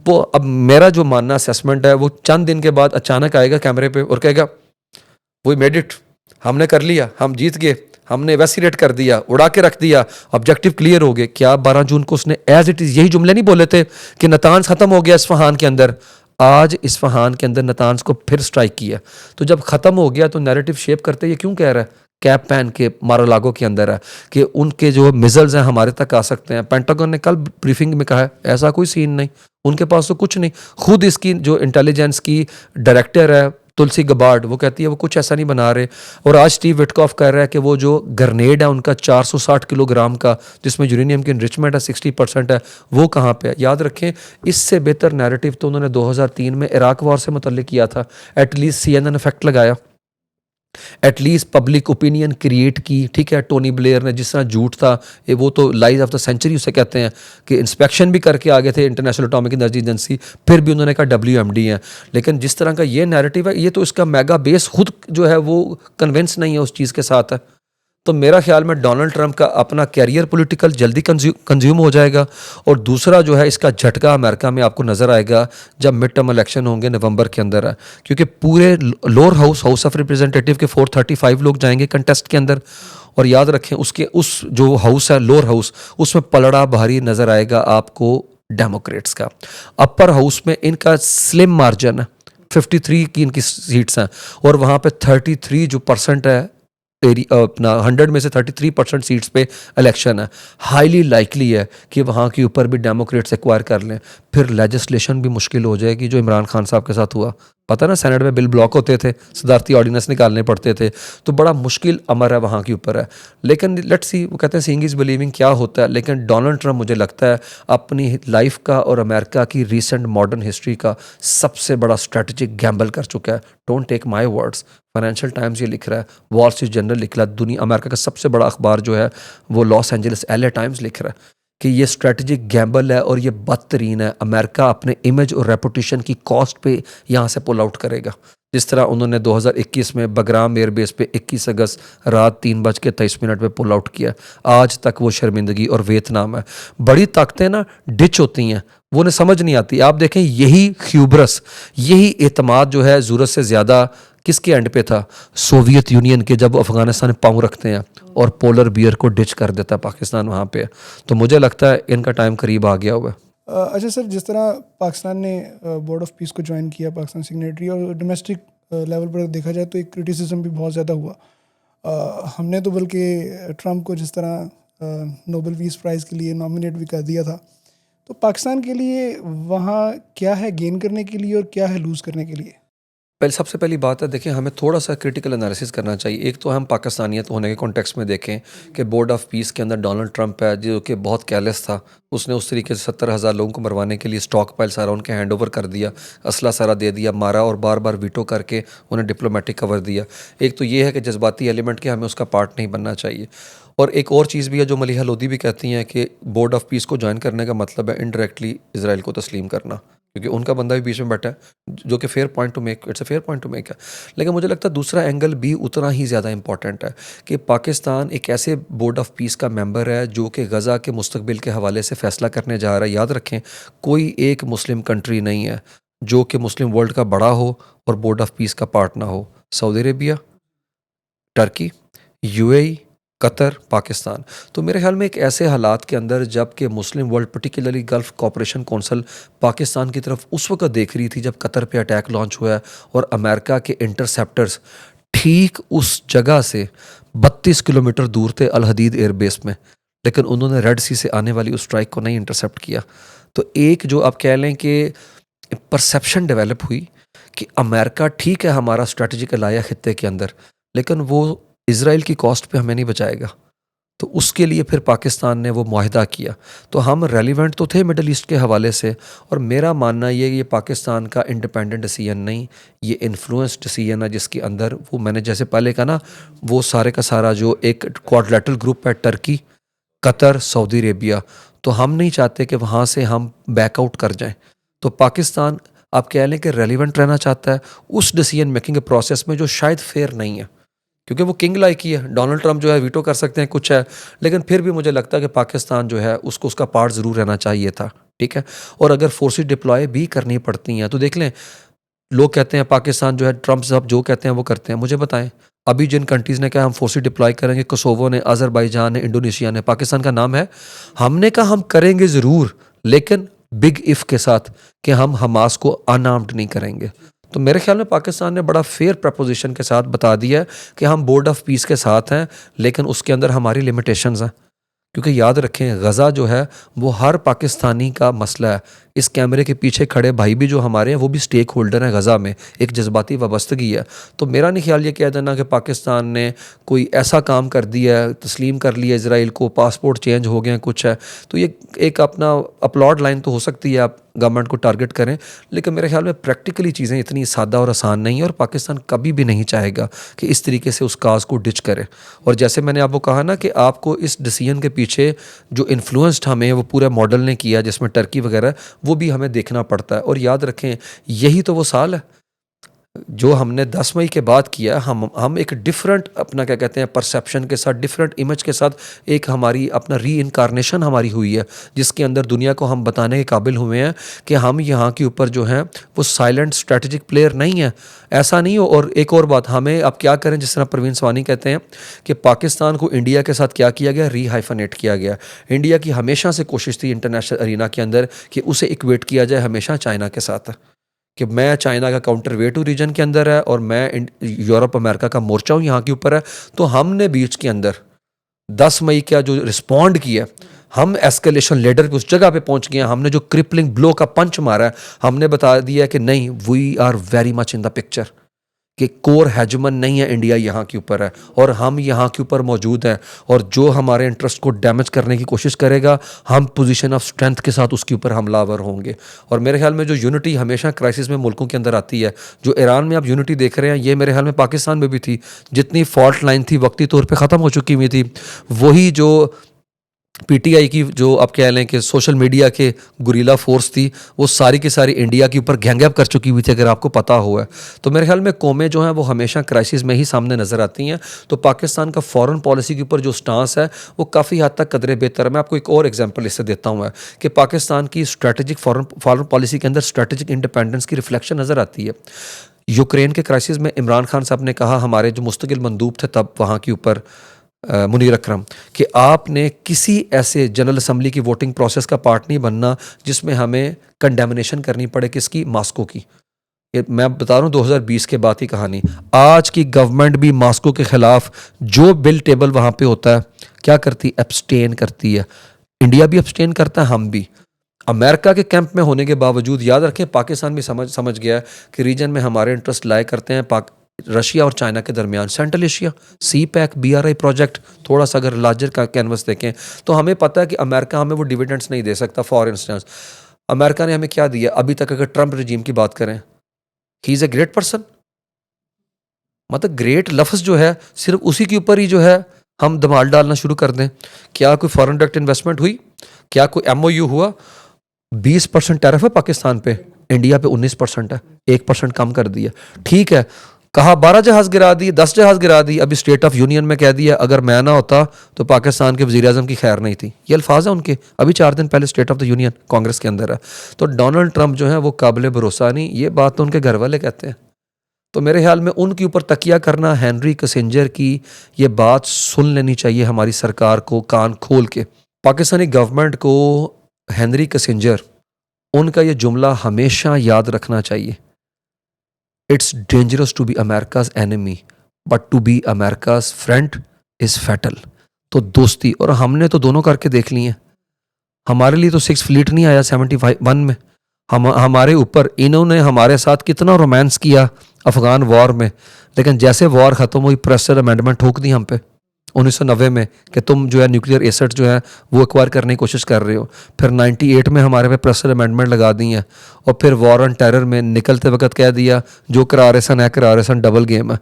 वो अब मेरा जो मानना असेसमेंट है, वो चंद दिन के बाद अचानक आएगा कैमरे पे और कहेगा वी मेड इट, हमने कर लिया, हम जीत गए, हमने वैसीरेट कर दिया, उड़ा के रख दिया, ऑब्जेक्टिव क्लियर हो गए। क्या 12 जून को उसने एज इट इज़ यही जुमले नहीं बोले थे कि नतान्स ख़त्म हो गया इस्फहान के अंदर? आज इस्फहान के अंदर नतान्स को फिर स्ट्राइक किया। तो जब ख़त्म हो गया तो नैरेटिव शेप करते ये क्यों कह रहा है, कैप पहन के मारालागो के अंदर है कि उनके जो मिज़ल्स हैं हमारे तक आ सकते हैं। पेंटागन ने कल ब्रीफिंग में कहा है ऐसा कोई सीन नहीं, उनके पास तो कुछ नहीं। खुद इसकी जो इंटेलिजेंस की डायरेक्टर है तुलसी गबार्ड, वो कहती है वो कुछ ऐसा नहीं बना रहे। और आज स्टीव विटकॉफ कह रहा है कि वो जो ग्रेनेड है उनका 460 किलोग्राम का, जिसमें यूरेनियम की इनरिचमेंट है 60% है, वो कहाँ पे है। याद रखें इससे बेहतर नैरेटिव तो उन्होंने 2003 में इराक वॉर से मुतल्लिक किया था। एटलीस्ट CNN इफेक्ट लगाया, एटलीस्ट पब्लिक ओपिनियन क्रिएट की। ठीक है, टोनी ब्लेयर ने जिस तरह झूठ था, ये वो तो लाइज ऑफ द सेंचुरी उसे कहते हैं कि इंस्पेक्शन भी करके आगे थे इंटरनेशनल एटॉमिक एनर्जी एजेंसी, फिर भी उन्होंने कहा WMD है। लेकिन जिस तरह का ये नैरेटिव है, ये तो इसका मेगा बेस खुद जो है वो कन्विंस नहीं है उस चीज़ के साथ है। तो मेरा ख्याल में डोनाल्ड ट्रंप का अपना कैरियर पॉलिटिकल जल्दी कंज्यूम हो जाएगा। और दूसरा जो है इसका झटका अमेरिका में आपको नज़र आएगा जब मिड टर्म इलेक्शन होंगे नवंबर के अंदर है, क्योंकि पूरे लोअर हाउस ऑफ रिप्रेजेंटेटिव के 435 लोग जाएंगे कंटेस्ट के अंदर। और याद रखें उसके उस जो हाउस है लोअर हाउस, उसमें पलड़ा भारी नज़र आएगा आपको डेमोक्रेट्स का। अपर हाउस में इनका स्लिम मार्जिन है, 53 की इनकी सीट्स हैं, और वहाँ पे 33 जो परसेंट है अपना 100 में से 33% सीट्स पे इलेक्शन है। हाईली लाइकली है कि वहाँ के ऊपर भी डेमोक्रेट्स एक्वायर कर लें। फिर लेजिस्लेशन भी मुश्किल हो जाएगी, जो इमरान खान साहब के साथ हुआ। पता ना सेनेट में बिल ब्लॉक होते थे, सदारती ऑर्डिनेंस निकालने पड़ते थे, तो बड़ा मुश्किल अमर है वहाँ के ऊपर है। लेकिन लेट्स सी, वो कहते हैं सीइंग इज बिलीविंग, क्या होता है। लेकिन डोनाल्ड ट्रंप मुझे लगता है अपनी लाइफ का और अमेरिका की रीसेंट मॉडर्न हिस्ट्री का सबसे बड़ा स्ट्रेटजिक गैम्बल कर चुका है। Don't take my words, Financial Times ये लिख रहा है, वॉल स्ट्रीट जर्नल लिख रहा है, दुनिया अमेरिका का सबसे बड़ा अखबार जो है वो लॉस एंजलिस LA टाइम्स लिख रहा है कि ये स्ट्रेटजिक गैम्बल है और ये बदतरीन है। अमेरिका अपने इमेज और रेपुटेशन की कॉस्ट पे यहाँ से पुल आउट करेगा। जिस तरह उन्होंने 2021 में बगराम एयरबेस पे 21 अगस्त रात 3:23 पे पुल आउट किया। आज तक वो शर्मिंदगी और वियतनाम है। बड़ी ताकतें ना डिच होती हैं, वो उन्हें समझ नहीं आती। आप देखें यही ह्यूब्रस, यही एतमाद जो है ज़रूरत से ज़्यादा किसके एंड पे था, सोवियत यूनियन के, जब अफगानिस्तान में पाँव रखते हैं और पोलर बियर को डिच कर देता है पाकिस्तान वहाँ पे। तो मुझे लगता है इनका टाइम करीब आ गया हुआ है। अच्छा सर, जिस तरह पाकिस्तान ने बोर्ड ऑफ पीस को ज्वाइन किया, पाकिस्तान सिग्नेटरी, और डोमेस्टिक लेवल पर देखा जाए तो एक क्रिटिसिज्म भी बहुत ज़्यादा हुआ। हमने तो बल्कि ट्रंप को जिस तरह नोबेल पीस प्राइज़ के लिए नॉमिनेट भी कर दिया था। तो पाकिस्तान के लिए वहाँ क्या है गेन करने के लिए और क्या है लूज़ करने के लिए? सबसे पहली बात है, देखिए हमें थोड़ा सा क्रिटिकल एनालिसिस करना चाहिए। एक तो हम पाकिस्तानियत होने के कॉन्टेक्स्ट में देखें कि बोर्ड ऑफ पीस के अंदर डोनाल्ड ट्रंप है जो कि बहुत केयरलेस था। उसने उस तरीके से 70,000 लोगों को मरवाने के लिए स्टॉक पाइल सारा उनके हैंड ओवर कर दिया, असला सारा दे दिया, मारा और बार बार वीटो करके उन्हें डिप्लोमेटिक कवर दिया। एक तो ये है कि जज्बाती एलिमेंट के हमें उसका पार्ट नहीं बनना चाहिए। और एक और चीज़ भी है जो मलिहा लोधी भी कहती हैं कि बोर्ड ऑफ पीस को ज्वाइन करने का मतलब है इनडायरेक्टली इसराइल को तस्लीम करना, क्योंकि उनका बंदा भी बीच में बैठा है, जो कि fair point two make, it's a fair point two make है। लेकिन मुझे लगता है दूसरा एंगल भी उतना ही ज़्यादा इंपॉर्टेंट है कि पाकिस्तान एक ऐसे बोर्ड ऑफ पीस का मेंबर है जो कि गज़ा के मुस्तकबिल के हवाले से फ़ैसला करने जा रहा है। याद रखें, कोई एक मुस्लिम कंट्री नहीं है जो कि मुस्लिम वर्ल्ड का बड़ा हो और बोर्ड ऑफ पीस का पार्ट ना हो। Saudi Arabia, Turkey, UAE, Qatar, Pakistan. तो मेरे ख्याल में एक ऐसे हालात के अंदर जब कि Muslim world particularly Gulf cooperation council Pakistan की तरफ उस वक्त देख रही थी जब कतर पे अटैक लॉन्च हुआ है और अमेरिका के इंटरसेप्टर्स ठीक उस जगह से 32 किलोमीटर दूर थे अल हदीद एयरबेस में, लेकिन उन्होंने रेड सी से आने वाली उस स्ट्राइक को नहीं इंटरसेप्ट किया। तो एक जो आप कह लें कि परसेप्शन डेवलप हुई कि अमेरिका ठीक है हमारा स्ट्रेटजिक अलाया खित्ते के अंदर, लेकिन वो इज़राइल की कॉस्ट पे हमें नहीं बचाएगा। तो उसके लिए फिर पाकिस्तान ने वो मुआहदा किया। तो हम रेलिवेंट तो थे मिडल ईस्ट के हवाले से, और मेरा मानना ये पाकिस्तान का इंडिपेंडेंट डिसीजन नहीं, ये इन्फ्लुएंस डिसीजन है जिसके अंदर वो मैंने जैसे पहले कहा ना, वो सारे का सारा जो एक क्वाड्रिलेटरल ग्रुप है, टर्की, कतर, सऊदी अरेबिया, तो हम नहीं चाहते कि वहाँ से हम बैकआउट कर जाएं। तो पाकिस्तान आप कह लें कि रेलिवेंट रहना चाहता है उस डिसीजन मेकिंग के प्रोसेस में जो शायद फेयर नहीं है, क्योंकि वो किंग लाइक ही है। डोनाल्ड ट्रंप जो है वीटो कर सकते हैं, कुछ है, लेकिन फिर भी मुझे लगता है कि पाकिस्तान जो है उसको उसका पार्ट ज़रूर रहना चाहिए था, ठीक है। और अगर फोर्सेस डिप्लॉय भी करनी पड़ती हैं तो देख लें, लोग कहते हैं पाकिस्तान जो है ट्रंप साहब जो कहते हैं वो करते हैं। मुझे बताएं, अभी जिन कंट्रीज़ ने कहा हम फोर्सेस डिप्लॉय करेंगे, कोसोवो ने, अज़रबैजान ने, इंडोनेशिया ने, पाकिस्तान का नाम है, हमने कहा हम करेंगे ज़रूर, लेकिन बिग इफ़ के साथ कि हम हमास को अनआर्म्ड नहीं करेंगे। तो मेरे ख्याल में पाकिस्तान ने बड़ा फेयर प्रपोजिशन के साथ बता दिया है कि हम बोर्ड ऑफ पीस के साथ हैं, लेकिन उसके अंदर हमारी लिमिटेशंस हैं। क्योंकि याद रखें, गज़ा जो है वो हर पाकिस्तानी का मसला है। इस कैमरे के पीछे खड़े भाई भी जो हमारे हैं वो भी स्टेक होल्डर हैं गज़ा में, एक जज्बाती वाबस्तगी है। तो मेरा नहीं ख्याल ये कह देना कि पाकिस्तान ने कोई ऐसा काम कर दिया है, तस्लीम कर लिया इज़राइल को, पासपोर्ट चेंज हो गए, कुछ है, तो ये एक अपना अपलॉड लाइन तो हो सकती है, आप गवर्नमेंट को टारगेट करें, लेकिन मेरे ख्याल में प्रैक्टिकली चीज़ें इतनी सादा और आसान नहीं है, और पाकिस्तान कभी भी नहीं चाहेगा कि इस तरीके से उस काज को डिच करे। और जैसे मैंने आपको कहा ना कि आपको इस डिसीजन के पीछे जो इन्फ्लुएंस्ड हमें वो पूरा मॉडल ने किया, जिसमें टर्की वगैरह, वो भी हमें देखना पड़ता है। और याद रखें, यही तो वो साल है जो हमने 10 मई के बाद किया। हम एक डिफरेंट अपना क्या कहते हैं परसेप्शन के साथ, डिफरेंट इमेज के साथ, एक हमारी अपना री इनकारनेशन हमारी हुई है, जिसके अंदर दुनिया को हम बताने के काबिल हुए हैं कि हम यहाँ के ऊपर जो हैं वो साइलेंट स्ट्रेटेजिक प्लेयर नहीं है, ऐसा नहीं हो। और एक और बात, हमें अब क्या करें, जिस तरह परवीन स्वानी कहते हैं कि पाकिस्तान को इंडिया के साथ क्या किया गया, रीहाइफनेट किया गया। इंडिया की हमेशा से कोशिश थी इंटरनेशनल अरीना के अंदर कि उसे इक्वेट किया जाए हमेशा चाइना के साथ, कि मैं चाइना का काउंटर वेट हूँ रीजन के अंदर है, और मैं यूरोप अमेरिका का मोर्चा हूँ यहाँ के ऊपर है। तो हमने बीच के अंदर 10 मई का जो रिस्पॉन्ड किया, हम एस्केलेशन लेडर पे उस जगह पे पहुँच गए, हमने जो क्रिपलिंग ब्लो का पंच मारा है, हमने बता दिया कि नहीं, we are very much in the picture, कि कोर हेजमन नहीं है, इंडिया यहाँ के ऊपर है और हम यहाँ के ऊपर मौजूद हैं, और जो हमारे इंटरेस्ट को डैमेज करने की कोशिश करेगा, हम पोजीशन ऑफ स्ट्रेंथ के साथ उसके ऊपर हमलावर होंगे। और मेरे ख्याल में जो यूनिटी हमेशा क्राइसिस में मुल्कों के अंदर आती है, जो ईरान में आप यूनिटी देख रहे हैं, ये मेरे ख्याल में पाकिस्तान में भी थी। जितनी फॉल्ट लाइन थी वक्ती तौर पर ख़त्म हो चुकी हुई थी, वही जो पीटीआई की जो आप कह लें कि सोशल मीडिया के गुरीला फोर्स थी, वो सारी की सारी इंडिया के ऊपर गैंगअप कर चुकी हुई थी, अगर आपको पता हुआ है। तो मेरे ख्याल में कौमें जो हैं वो हमेशा क्राइसिस में ही सामने नज़र आती हैं। तो पाकिस्तान का फॉरेन पॉलिसी के ऊपर जो स्टांस है वो काफ़ी हद तक कदरे बेहतर है। मैं आपको एक और एग्जांपल इससे देता हूँ कि पाकिस्तान की स्ट्रेटजिक फॉरेन पॉलिसी के अंदर स्ट्रेटजिक इंडिपेंडेंस की रिफ्लेक्शन नज़र आती है। यूक्रेन के क्राइसिस में इमरान खान साहब ने कहा, हमारे जो मुस्तकिल मंदूब थे तब वहाँ के ऊपर मुनीर अकरम, कि आपने किसी ऐसे जनरल असम्बली की वोटिंग प्रोसेस का पार्ट नहीं बनना जिसमें हमें कंडेमनेशन करनी पड़े, किसकी, मॉस्को की। ये मैं बता रहा हूँ 2020 के बाद की कहानी। आज की गवर्नमेंट भी मॉस्को के खिलाफ जो बिल टेबल वहाँ पे होता है क्या करती, एब्सटेन करती है। इंडिया भी एब्सटेन करता है, हम भी। अमेरिका के कैंप में होने के बावजूद याद रखें, पाकिस्तान भी समझ गया है कि रीजन में हमारे इंटरेस्ट लाए करते हैं रशिया और चाइना के दरमियान। सेंट्रल एशिया, सी पैक, BRI प्रोजेक्ट, थोड़ा सा अगर लार्जर का कैनवस देखें तो हमें पता है कि अमेरिका हमें वो डिविडेंड्स नहीं दे सकता। फॉर इंस्टेंस, अमेरिका ने हमें क्या दिया अभी तक, अगर ट्रंप रजीम की बात करें, he is a great person. मतलब ग्रेट लफ्ज़ जो है सिर्फ उसी के ऊपर ही जो है हम धमाल डालना शुरू कर दें। क्या कोई फॉरेन डायरेक्ट इन्वेस्टमेंट हुई? क्या कोई MOU हुआ? 20% टैरिफ है पाकिस्तान पे, इंडिया पे 19% है, 1% कम कर दिया। ठीक है, कहा 12 जहाज़ गिरा दिए, 10 जहाज़ गिरा दिए, अभी स्टेट ऑफ यूनियन में कह दिया अगर मैं ना होता तो पाकिस्तान के वज़ीर आज़म की खैर नहीं थी। ये अल्फाज है उनके, अभी 4 दिन पहले state of the union Congress के अंदर है। तो डोनाल्ड ट्रंप जो है वो काबिल भरोसा नहीं, ये बात तो उनके घर वाले कहते हैं। तो मेरे ख्याल में उनके ऊपर तकिया करना, हेनरी किसिंजर की ये बात सुन लेनी चाहिए हमारी सरकार को कान खोल के। पाकिस्तानी गवर्नमेंट को हेनरी किसिंजर, उनका ये जुमला हमेशा याद रखना चाहिए, it's dangerous to be America's enemy but to be America's friend is fatal. तो दोस्ती, और हमने तो दोनों करके देख ली हैं। हमारे लिए तो 6 फ्लीट नहीं आया 71 में, हमारे ऊपर इन्होंने हमारे साथ कितना रोमांस किया अफ़गान वॉर में, लेकिन जैसे वॉर ख़त्म हुई प्रेसिडेंट अमेंडमेंट ठोक दी हम पे 1990 में कि तुम जो है न्यूक्लियर एसेट जो है वो एक्वायर करने की कोशिश कर रहे हो। फिर 98 में हमारे पे प्रेसिडेंट अमेंडमेंट लगा दी है, और फिर वॉर ऑन टेरर में निकलते वक्त कह दिया जो करा रहे सन है करा रहे सन, डबल गेम है।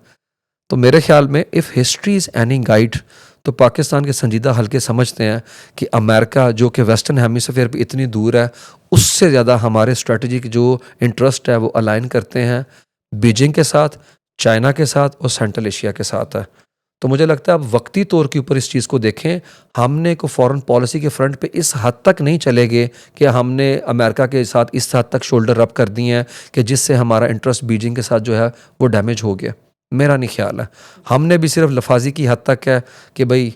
तो मेरे ख्याल में if history is any guide तो पाकिस्तान के संजीदा हल्के समझते हैं कि अमेरिका जो कि वेस्टर्न हेमिस्फीयर पे इतनी दूर है, उससे ज़्यादा हमारे स्ट्रेटजिक जो इंटरेस्ट है वो अलाइन करते हैं बीजिंग के साथ, चाइना के साथ और सेंट्रल एशिया के साथ है। तो मुझे लगता है अब वक्ती तौर के ऊपर इस चीज़ को देखें, हमने को फॉरेन पॉलिसी के फ्रंट पे इस हद तक नहीं चलेंगे कि हमने अमेरिका के साथ इस हद तक शोल्डर रब कर दिए हैं कि जिससे हमारा इंटरेस्ट बीजिंग के साथ जो है वो डैमेज हो गया। मेरा नहीं ख्याल है। हमने भी सिर्फ लफाजी की हद तक है कि भाई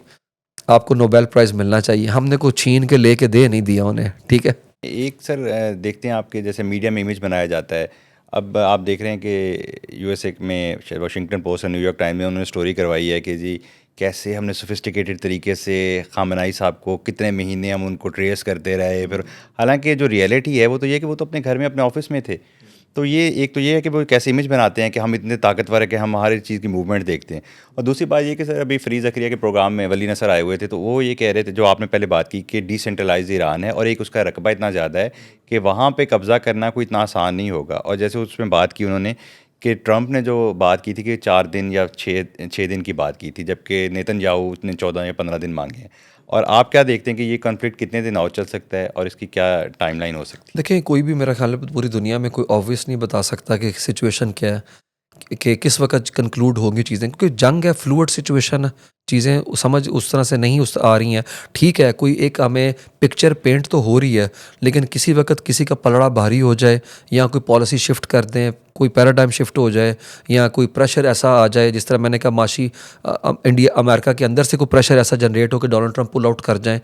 आपको नोबेल प्राइज़ मिलना चाहिए, हमने को छीन के लेके दे नहीं दिया उन्हें। ठीक है, एक सर देखते हैं आपके जैसे मीडिया में इमेज बनाया जाता है। अब आप देख रहे हैं कि यूएसए में शायद वाशिंगटन पोस्ट और न्यूयॉर्क टाइम में उन्होंने स्टोरी करवाई है कि जी कैसे हमने सोफिस्टिकेटेड तरीके से खामनाई साहब को कितने महीने हम उनको ट्रेस करते रहे। फिर हालांकि जो रियलिटी है वो तो ये है कि वो तो अपने घर में अपने ऑफिस में थे। तो ये एक तो ये है कि वो कैसे इमेज बनाते हैं कि हम इतने ताकतवर है कि हम हर चीज़ की मूवमेंट देखते हैं। और दूसरी बात ये कि सर अभी फ्री ज़करिया के प्रोग्राम में वली नसर आए हुए थे, तो वो ये कह रहे थे जो आपने पहले बात की कि डिसेंट्रलाइज ईरान है और एक उसका रकबा इतना ज़्यादा है कि वहाँ पे कब्ज़ा करना कोई इतना आसान नहीं होगा। और जैसे उसमें बात की उन्होंने कि ट्रंप ने जो बात की थी कि 4 दिन या 6 दिन की बात की थी, जबकि नेतन्याहू ने 14 या 15 दिन मांगे हैं। और आप क्या देखते हैं कि ये कॉन्फ्लिक्ट कितने दिन और चल सकता है और इसकी क्या टाइमलाइन हो सकती है? देखिए कोई भी मेरा ख्याल है पूरी दुनिया में कोई ऑब्वियस नहीं बता सकता कि सिचुएशन क्या है, कि किस वक्त कंक्लूड होंगी चीज़ें, क्योंकि जंग है, फ्लूइड सिचुएशन है, चीज़ें समझ उस तरह से नहीं उस आ रही हैं। ठीक है, कोई एक हमें पिक्चर पेंट तो हो रही है, लेकिन किसी वक्त किसी का पलड़ा भारी हो जाए या कोई पॉलिसी शिफ्ट कर दें, कोई पैराडाइम शिफ्ट हो जाए या कोई प्रेशर ऐसा आ जाए, जिस तरह मैंने कहा माशी इंडिया अमेरिका के अंदर से कोई प्रेशर ऐसा जनरेट हो कि डोनाल्ड ट्रंप पुल आउट कर जाएं।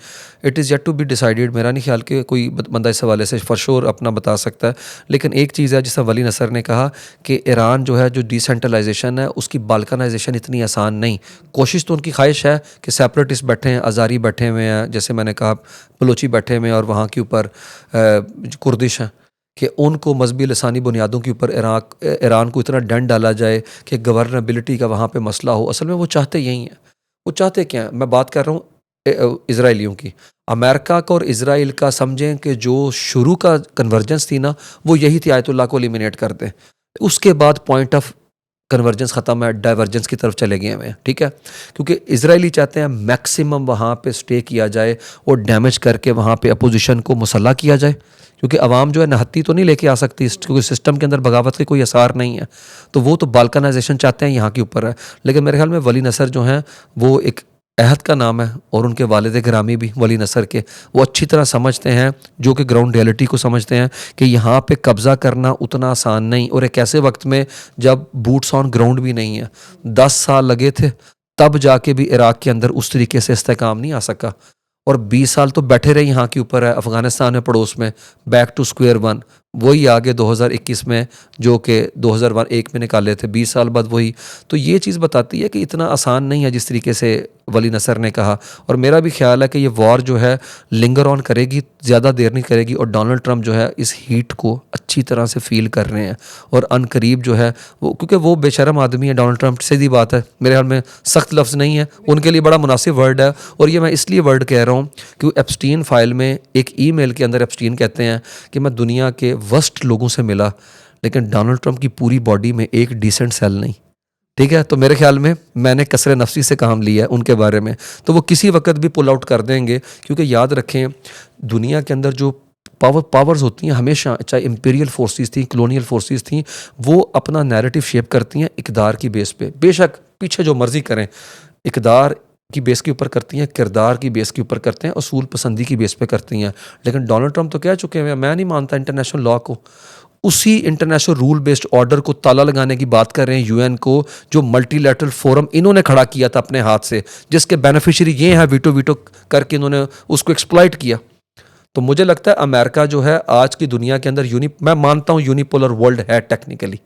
It is yet to be decided. मेरा नहीं ख्याल कि कोई बंदा इस हवाले से फॉर श्योर अपना बता सकता है। लेकिन एक चीज़ है, जिस वली नसर ने कहा कि ईरान जो है जो डिसेंट्रलाइजेशन है उसकी बाल्कनाइजेशन इतनी आसान नहीं। कोशिश तो उनकी ख्वाहिश है कि सेपरेटिस्ट बैठे हैं, अजारी बैठे हुए हैं, जैसे मैंने कहा बलोची बैठे हुए हैं, और वहाँ के ऊपर कुर्दिश हैं, कि उनको मजहबी लसानी बुनियादों के ऊपर ईरान को इतना डंड डाला जाए कि गवर्नेबिलिटी का वहाँ पे मसला हो। असल में वो चाहते यही हैं। वो चाहते क्या हैं? मैं बात कर रहा हूँ इजराइलियों की। अमेरिका का और इजराइल का समझें कि जो शुरू का कन्वर्जेंस थी ना, वो यही थी आयतुल्लाह को एलिमिनेट कर दें। उसके बाद पॉइंट ऑफ कन्वर्जेंस ख़त्म है, डाइवर्जेंस की तरफ चले गए हैं। ठीक है, क्योंकि इजरायली चाहते हैं मैक्सिमम वहाँ पे स्टे किया जाए और डैमेज करके वहाँ पे अपोजिशन को मुसल्ला किया जाए, क्योंकि अवाम जो है नहत्ती तो नहीं लेके आ सकती, क्योंकि सिस्टम के अंदर बगावत के कोई असर नहीं है। तो वो तो बाल्कनाइजेशन चाहते हैं, यहाँ के ऊपर है। लेकिन मेरे ख्याल में वली नसर जो हैं वो एक अहद का नाम है, और उनके वालिद गिरामी भी वली नसर के, वो अच्छी तरह समझते हैं, जो कि ग्राउंड रियलिटी को समझते हैं कि यहाँ पे कब्ज़ा करना उतना आसान नहीं। और एक ऐसे वक्त में जब बूट्स ऑन ग्राउंड भी नहीं है, 10 साल लगे थे तब जाके भी इराक़ के अंदर उस तरीके से इस्तेकाम नहीं आ सका, और 20 साल तो बैठे रहे यहाँ के ऊपर है, अफ़गानिस्तान में पड़ोस में, बैक टू स्क्वायर वन, वही आगे 2021 में जो कि 2001 में निकाले थे, 20 साल बाद वही। तो ये चीज़ बताती है कि इतना आसान नहीं है जिस तरीके से वली नसर ने कहा। और मेरा भी ख्याल है कि ये वॉर जो है लिंगर ऑन करेगी, ज़्यादा देर नहीं करेगी, और डोनाल्ड ट्रंप जो है इस हीट को अच्छी तरह से फील कर रहे हैं, और अनकरीब जो है वो, क्योंकि वो बेशरम आदमी है डोनाल्ड ट्रंप, सीधी बात है, मेरे ख्याल में सख्त लफ्ज़ नहीं है, उनके लिए बड़ा मुनासिब वर्ड है। और ये मैं इसलिए वर्ड कह रहा हूँ कि एप्स्टीन फाइल में एक ईमेल के अंदर एप्स्टीन कहते हैं कि मैं दुनिया के वर्स्ट लोगों से मिला, लेकिन डोनाल्ड ट्रंप की पूरी बॉडी में एक डिसेंट सेल नहीं। ठीक है, तो मेरे ख्याल में मैंने कसरे नफसी से काम लिया है उनके बारे में, तो वो किसी वक्त भी पुल आउट कर देंगे। क्योंकि याद रखें दुनिया के अंदर जो पावर्स होती हैं हमेशा, चाहे इंपीरियल फोर्सेस थी, कलोनियल फोर्सेस थी, वो अपना नैरेटिव शेप करती हैं इक़्तिदार की बेस पे। बेशक पीछे जो मर्ज़ी करें, इक़्तिदार की बेस के ऊपर करती हैं, किरदार की बेस के ऊपर करते हैं, असूल पसंदी की बेस पे करती हैं। लेकिन डोनाल्ड ट्रंप तो कह चुके हैं, मैं नहीं मानता इंटरनेशनल लॉ को। उसी इंटरनेशनल रूल बेस्ड ऑर्डर को ताला लगाने की बात कर रहे हैं यूएन को, जो मल्टीलैटरल फोरम इन्होंने खड़ा किया था अपने हाथ से, जिसके बेनिफिशियरी ये हैं, वीटो वीटो करके इन्होंने उसको एक्सप्लॉइट किया। तो मुझे लगता है अमेरिका जो है आज की दुनिया के अंदर मैं मानता हूँ यूनिपोलर वर्ल्ड है टेक्निकली।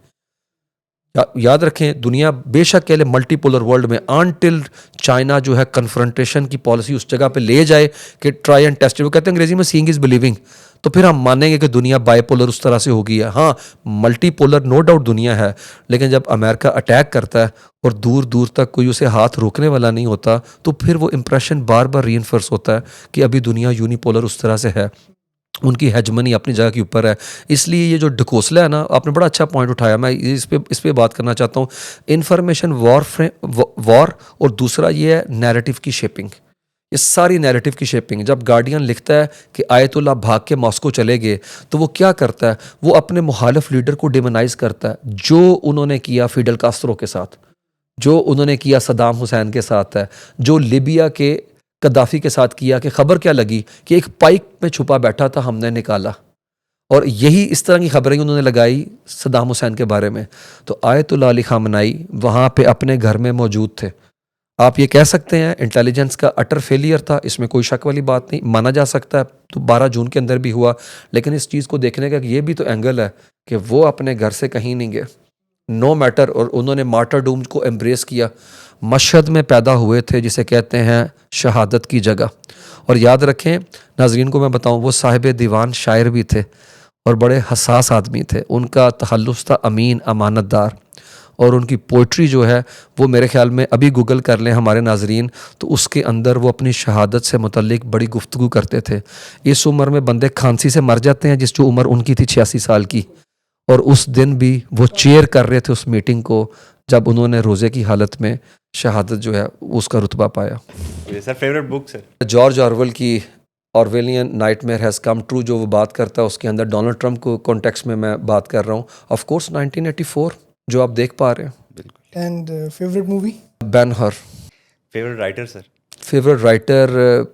याद रखें, दुनिया बेशक के लिए मल्टीपोलर वर्ल्ड में अनटिल चाइना जो है कन्फ्रंटेशन की पॉलिसी उस जगह पे ले जाए कि ट्राई एंड टेस्ट, वो कहते हैं अंग्रेजी में सीइंग इज बिलीविंग, तो फिर हम मानेंगे कि दुनिया बाइपोलर उस तरह से हो गई है। हाँ, मल्टीपोलर नो डाउट दुनिया है, लेकिन जब अमेरिका अटैक करता है और दूर दूर तक कोई उसे हाथ रोकने वाला नहीं होता, तो फिर वो इंप्रेशन बार बार रीइंफोर्स होता है कि अभी दुनिया यूनिपोलर उस तरह से है, उनकी हेजमनी अपनी जगह के ऊपर है। इसलिए ये जो ढकोसला है ना, आपने बड़ा अच्छा पॉइंट उठाया, मैं इस पे बात करना चाहता हूँ। इंफॉर्मेशन वॉर और दूसरा ये है नैरेटिव की शेपिंग। ये सारी नैरेटिव की शेपिंग, जब गार्डियन लिखता है कि आयतुल्लाह भाग के मॉस्को चले गए, तो वो क्या करता है, वो अपने मुखालिफ लीडर को डिमोनाइज करता है, जो उन्होंने किया फिडल कास्त्रो के साथ, जो उन्होंने किया सद्दाम हुसैन के साथ है, जो लिबिया के कद्दाफी के साथ किया। कि खबर क्या लगी कि एक पाइप में छुपा बैठा था, हमने निकाला, और यही इस तरह की खबरें उन्होंने लगाई सद्दाम हुसैन के बारे में। तो आयतुल्लाह अली खामनाई वहाँ पे अपने घर में मौजूद थे। आप ये कह सकते हैं इंटेलिजेंस का अटर फेलियर था, इसमें कोई शक वाली बात नहीं, माना जा सकता है, तो 12 जून के अंदर भी हुआ। लेकिन इस चीज़ को देखने का ये भी तो एंगल है कि वो अपने घर से कहीं नहीं गए, नो मैटर, और उन्होंने मार्टरडूम को एम्ब्रेस किया। मशहद में पैदा हुए थे, जिसे कहते हैं शहादत की जगह। और याद रखें नाजरीन को मैं बताऊं, वो साहिब दीवान शायर भी थे और बड़े हसास आदमी थे। उनका तखल्लुस था अमीन, अमानतदार, और उनकी पोइट्री जो है वो मेरे ख्याल में अभी गूगल कर लें हमारे नाजरीन, तो उसके अंदर वो अपनी शहादत से मुतल्लिक बड़ी गुफ्तगू करते थे। इस उम्र में बंदे खांसी से मर जाते हैं, जिस जो उम्र उनकी थी 86 साल की, और उस दिन भी वो चेयर कर रहे थे उस मीटिंग को, जब उन्होंने रोज़े की हालत में शहादत जो है उसका रुतबा पाया। Sir favourite book sir? George Orwell की Orwellian nightmare has come true, जो वो बात करता है उसके अंदर डोनाल्ड ट्रंप को कॉन्टेक्स्ट में मैं बात कर रहा हूँ। ऑफ कोर्स 1984 जो आप देख पा रहे हैं। बिल्कुल। And favourite movie? Ben-Hur। Favourite writer sir? Favourite writer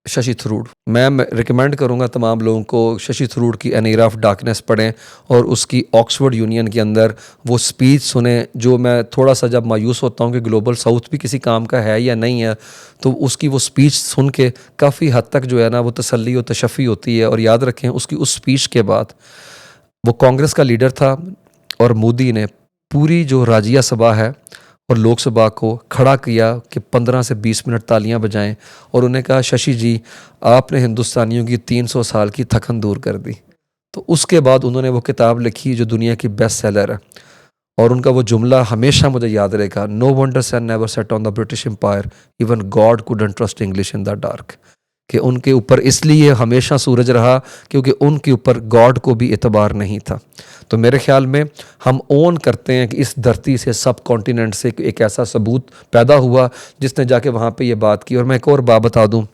Shashi Tharoor. मैं रिकमेंड करूंगा तमाम लोगों को शशि थरूर की एन एरा ऑफ डार्कनेस पढ़ें और उसकी ऑक्सफोर्ड यूनियन के अंदर वो स्पीच सुने। जो मैं थोड़ा सा जब मायूस होता हूं कि ग्लोबल साउथ भी किसी काम का है या नहीं है, तो उसकी वो स्पीच सुन के काफ़ी हद तक जो है ना वो तसल्ली और तशफ़ी होती है। और याद रखें उसकी उस स्पीच के बाद वो कांग्रेस का लीडर था और मोदी ने पूरी जो राज्य सभा है और लोकसभा को खड़ा किया कि 15 से 20 मिनट तालियां बजाएं, और उन्हें कहा शशि जी आपने हिंदुस्तानियों की 300 साल की थकन दूर कर दी। तो उसके बाद उन्होंने वो किताब लिखी जो दुनिया की बेस्ट सेलर है, और उनका वो जुमला हमेशा मुझे याद रहेगा, no wonder sun never set on the British Empire, even God couldn't trust English in the dark. कि उनके ऊपर इसलिए हमेशा सूरज रहा क्योंकि उनके ऊपर गॉड को भी एतबार नहीं था। तो मेरे ख्याल में हम ओन करते हैं कि इस धरती से, सब कॉन्टिनेंट से एक ऐसा सबूत पैदा हुआ जिसने जाके वहाँ पे ये बात की। और मैं एक और बात बता दूँ,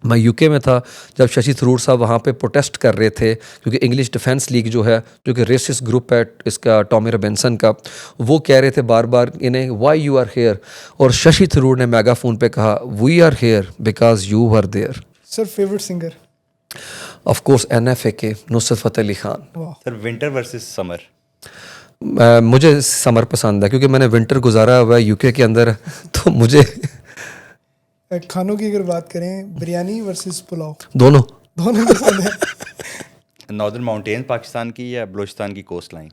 मैं यूके में था जब शशि थरूर साहब वहाँ पे प्रोटेस्ट कर रहे थे, क्योंकि इंग्लिश डिफेंस लीग जो है, जो कि रेसिस्ट ग्रुप है इसका टॉमी रॉबिन्सन का, वो कह रहे थे बार बार इन्हें व्हाई यू आर हेयर, और शशि थरूर ने मेगाफोन पे कहा we are here because you were there. Sir favourite singer? Of course NFA Nusrat Fateh Ali Khan. Sir winter versus summer? मुझे समर पसंद है क्योंकि मैंने विंटर गुजारा हुआ है यूके के अंदर, तो मुझे खानों की अगर बात करें, बिरयानी वर्सेस पुलाव? दोनों पसंद है। नॉर्दर्न माउंटेन पाकिस्तान की या बलूचिस्तान की कोस्ट लाइन?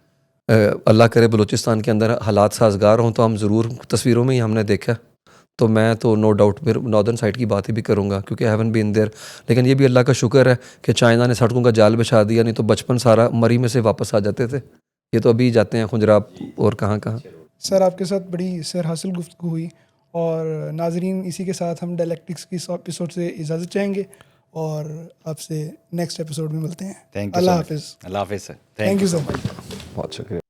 अल्लाह करे बलूचिस्तान के अंदर हालात साजगार हों तो हम ज़रूर, तस्वीरों में ही हमने देखा, तो मैं तो नो डाउट फिर नॉर्दर्न साइड की बात ही भी करूँगा क्योंकि हैवन बीन देयर। लेकिन ये भी अल्लाह का शुक्र है कि चाइना ने सड़कों का जाल बिछा दिया, नहीं तो बचपन सारा मरी में से वापस आ जाते थे। ये तो अभी जाते हैं खुजराब और कहाँ कहाँ। सर आपके साथ बड़ी सर हासिल गुफ्तगू हुई, और नाजरीन इसी के साथ हम डायलेक्टिक्स की एपिसोड से इजाज़त चाहेंगे और आपसे नेक्स्ट एपिसोड में मिलते हैं। Thank you. अल्लाह हाफिज़। अल्लाह हाफिज़ sir. Thank you so much. बहुत शुक्रिया।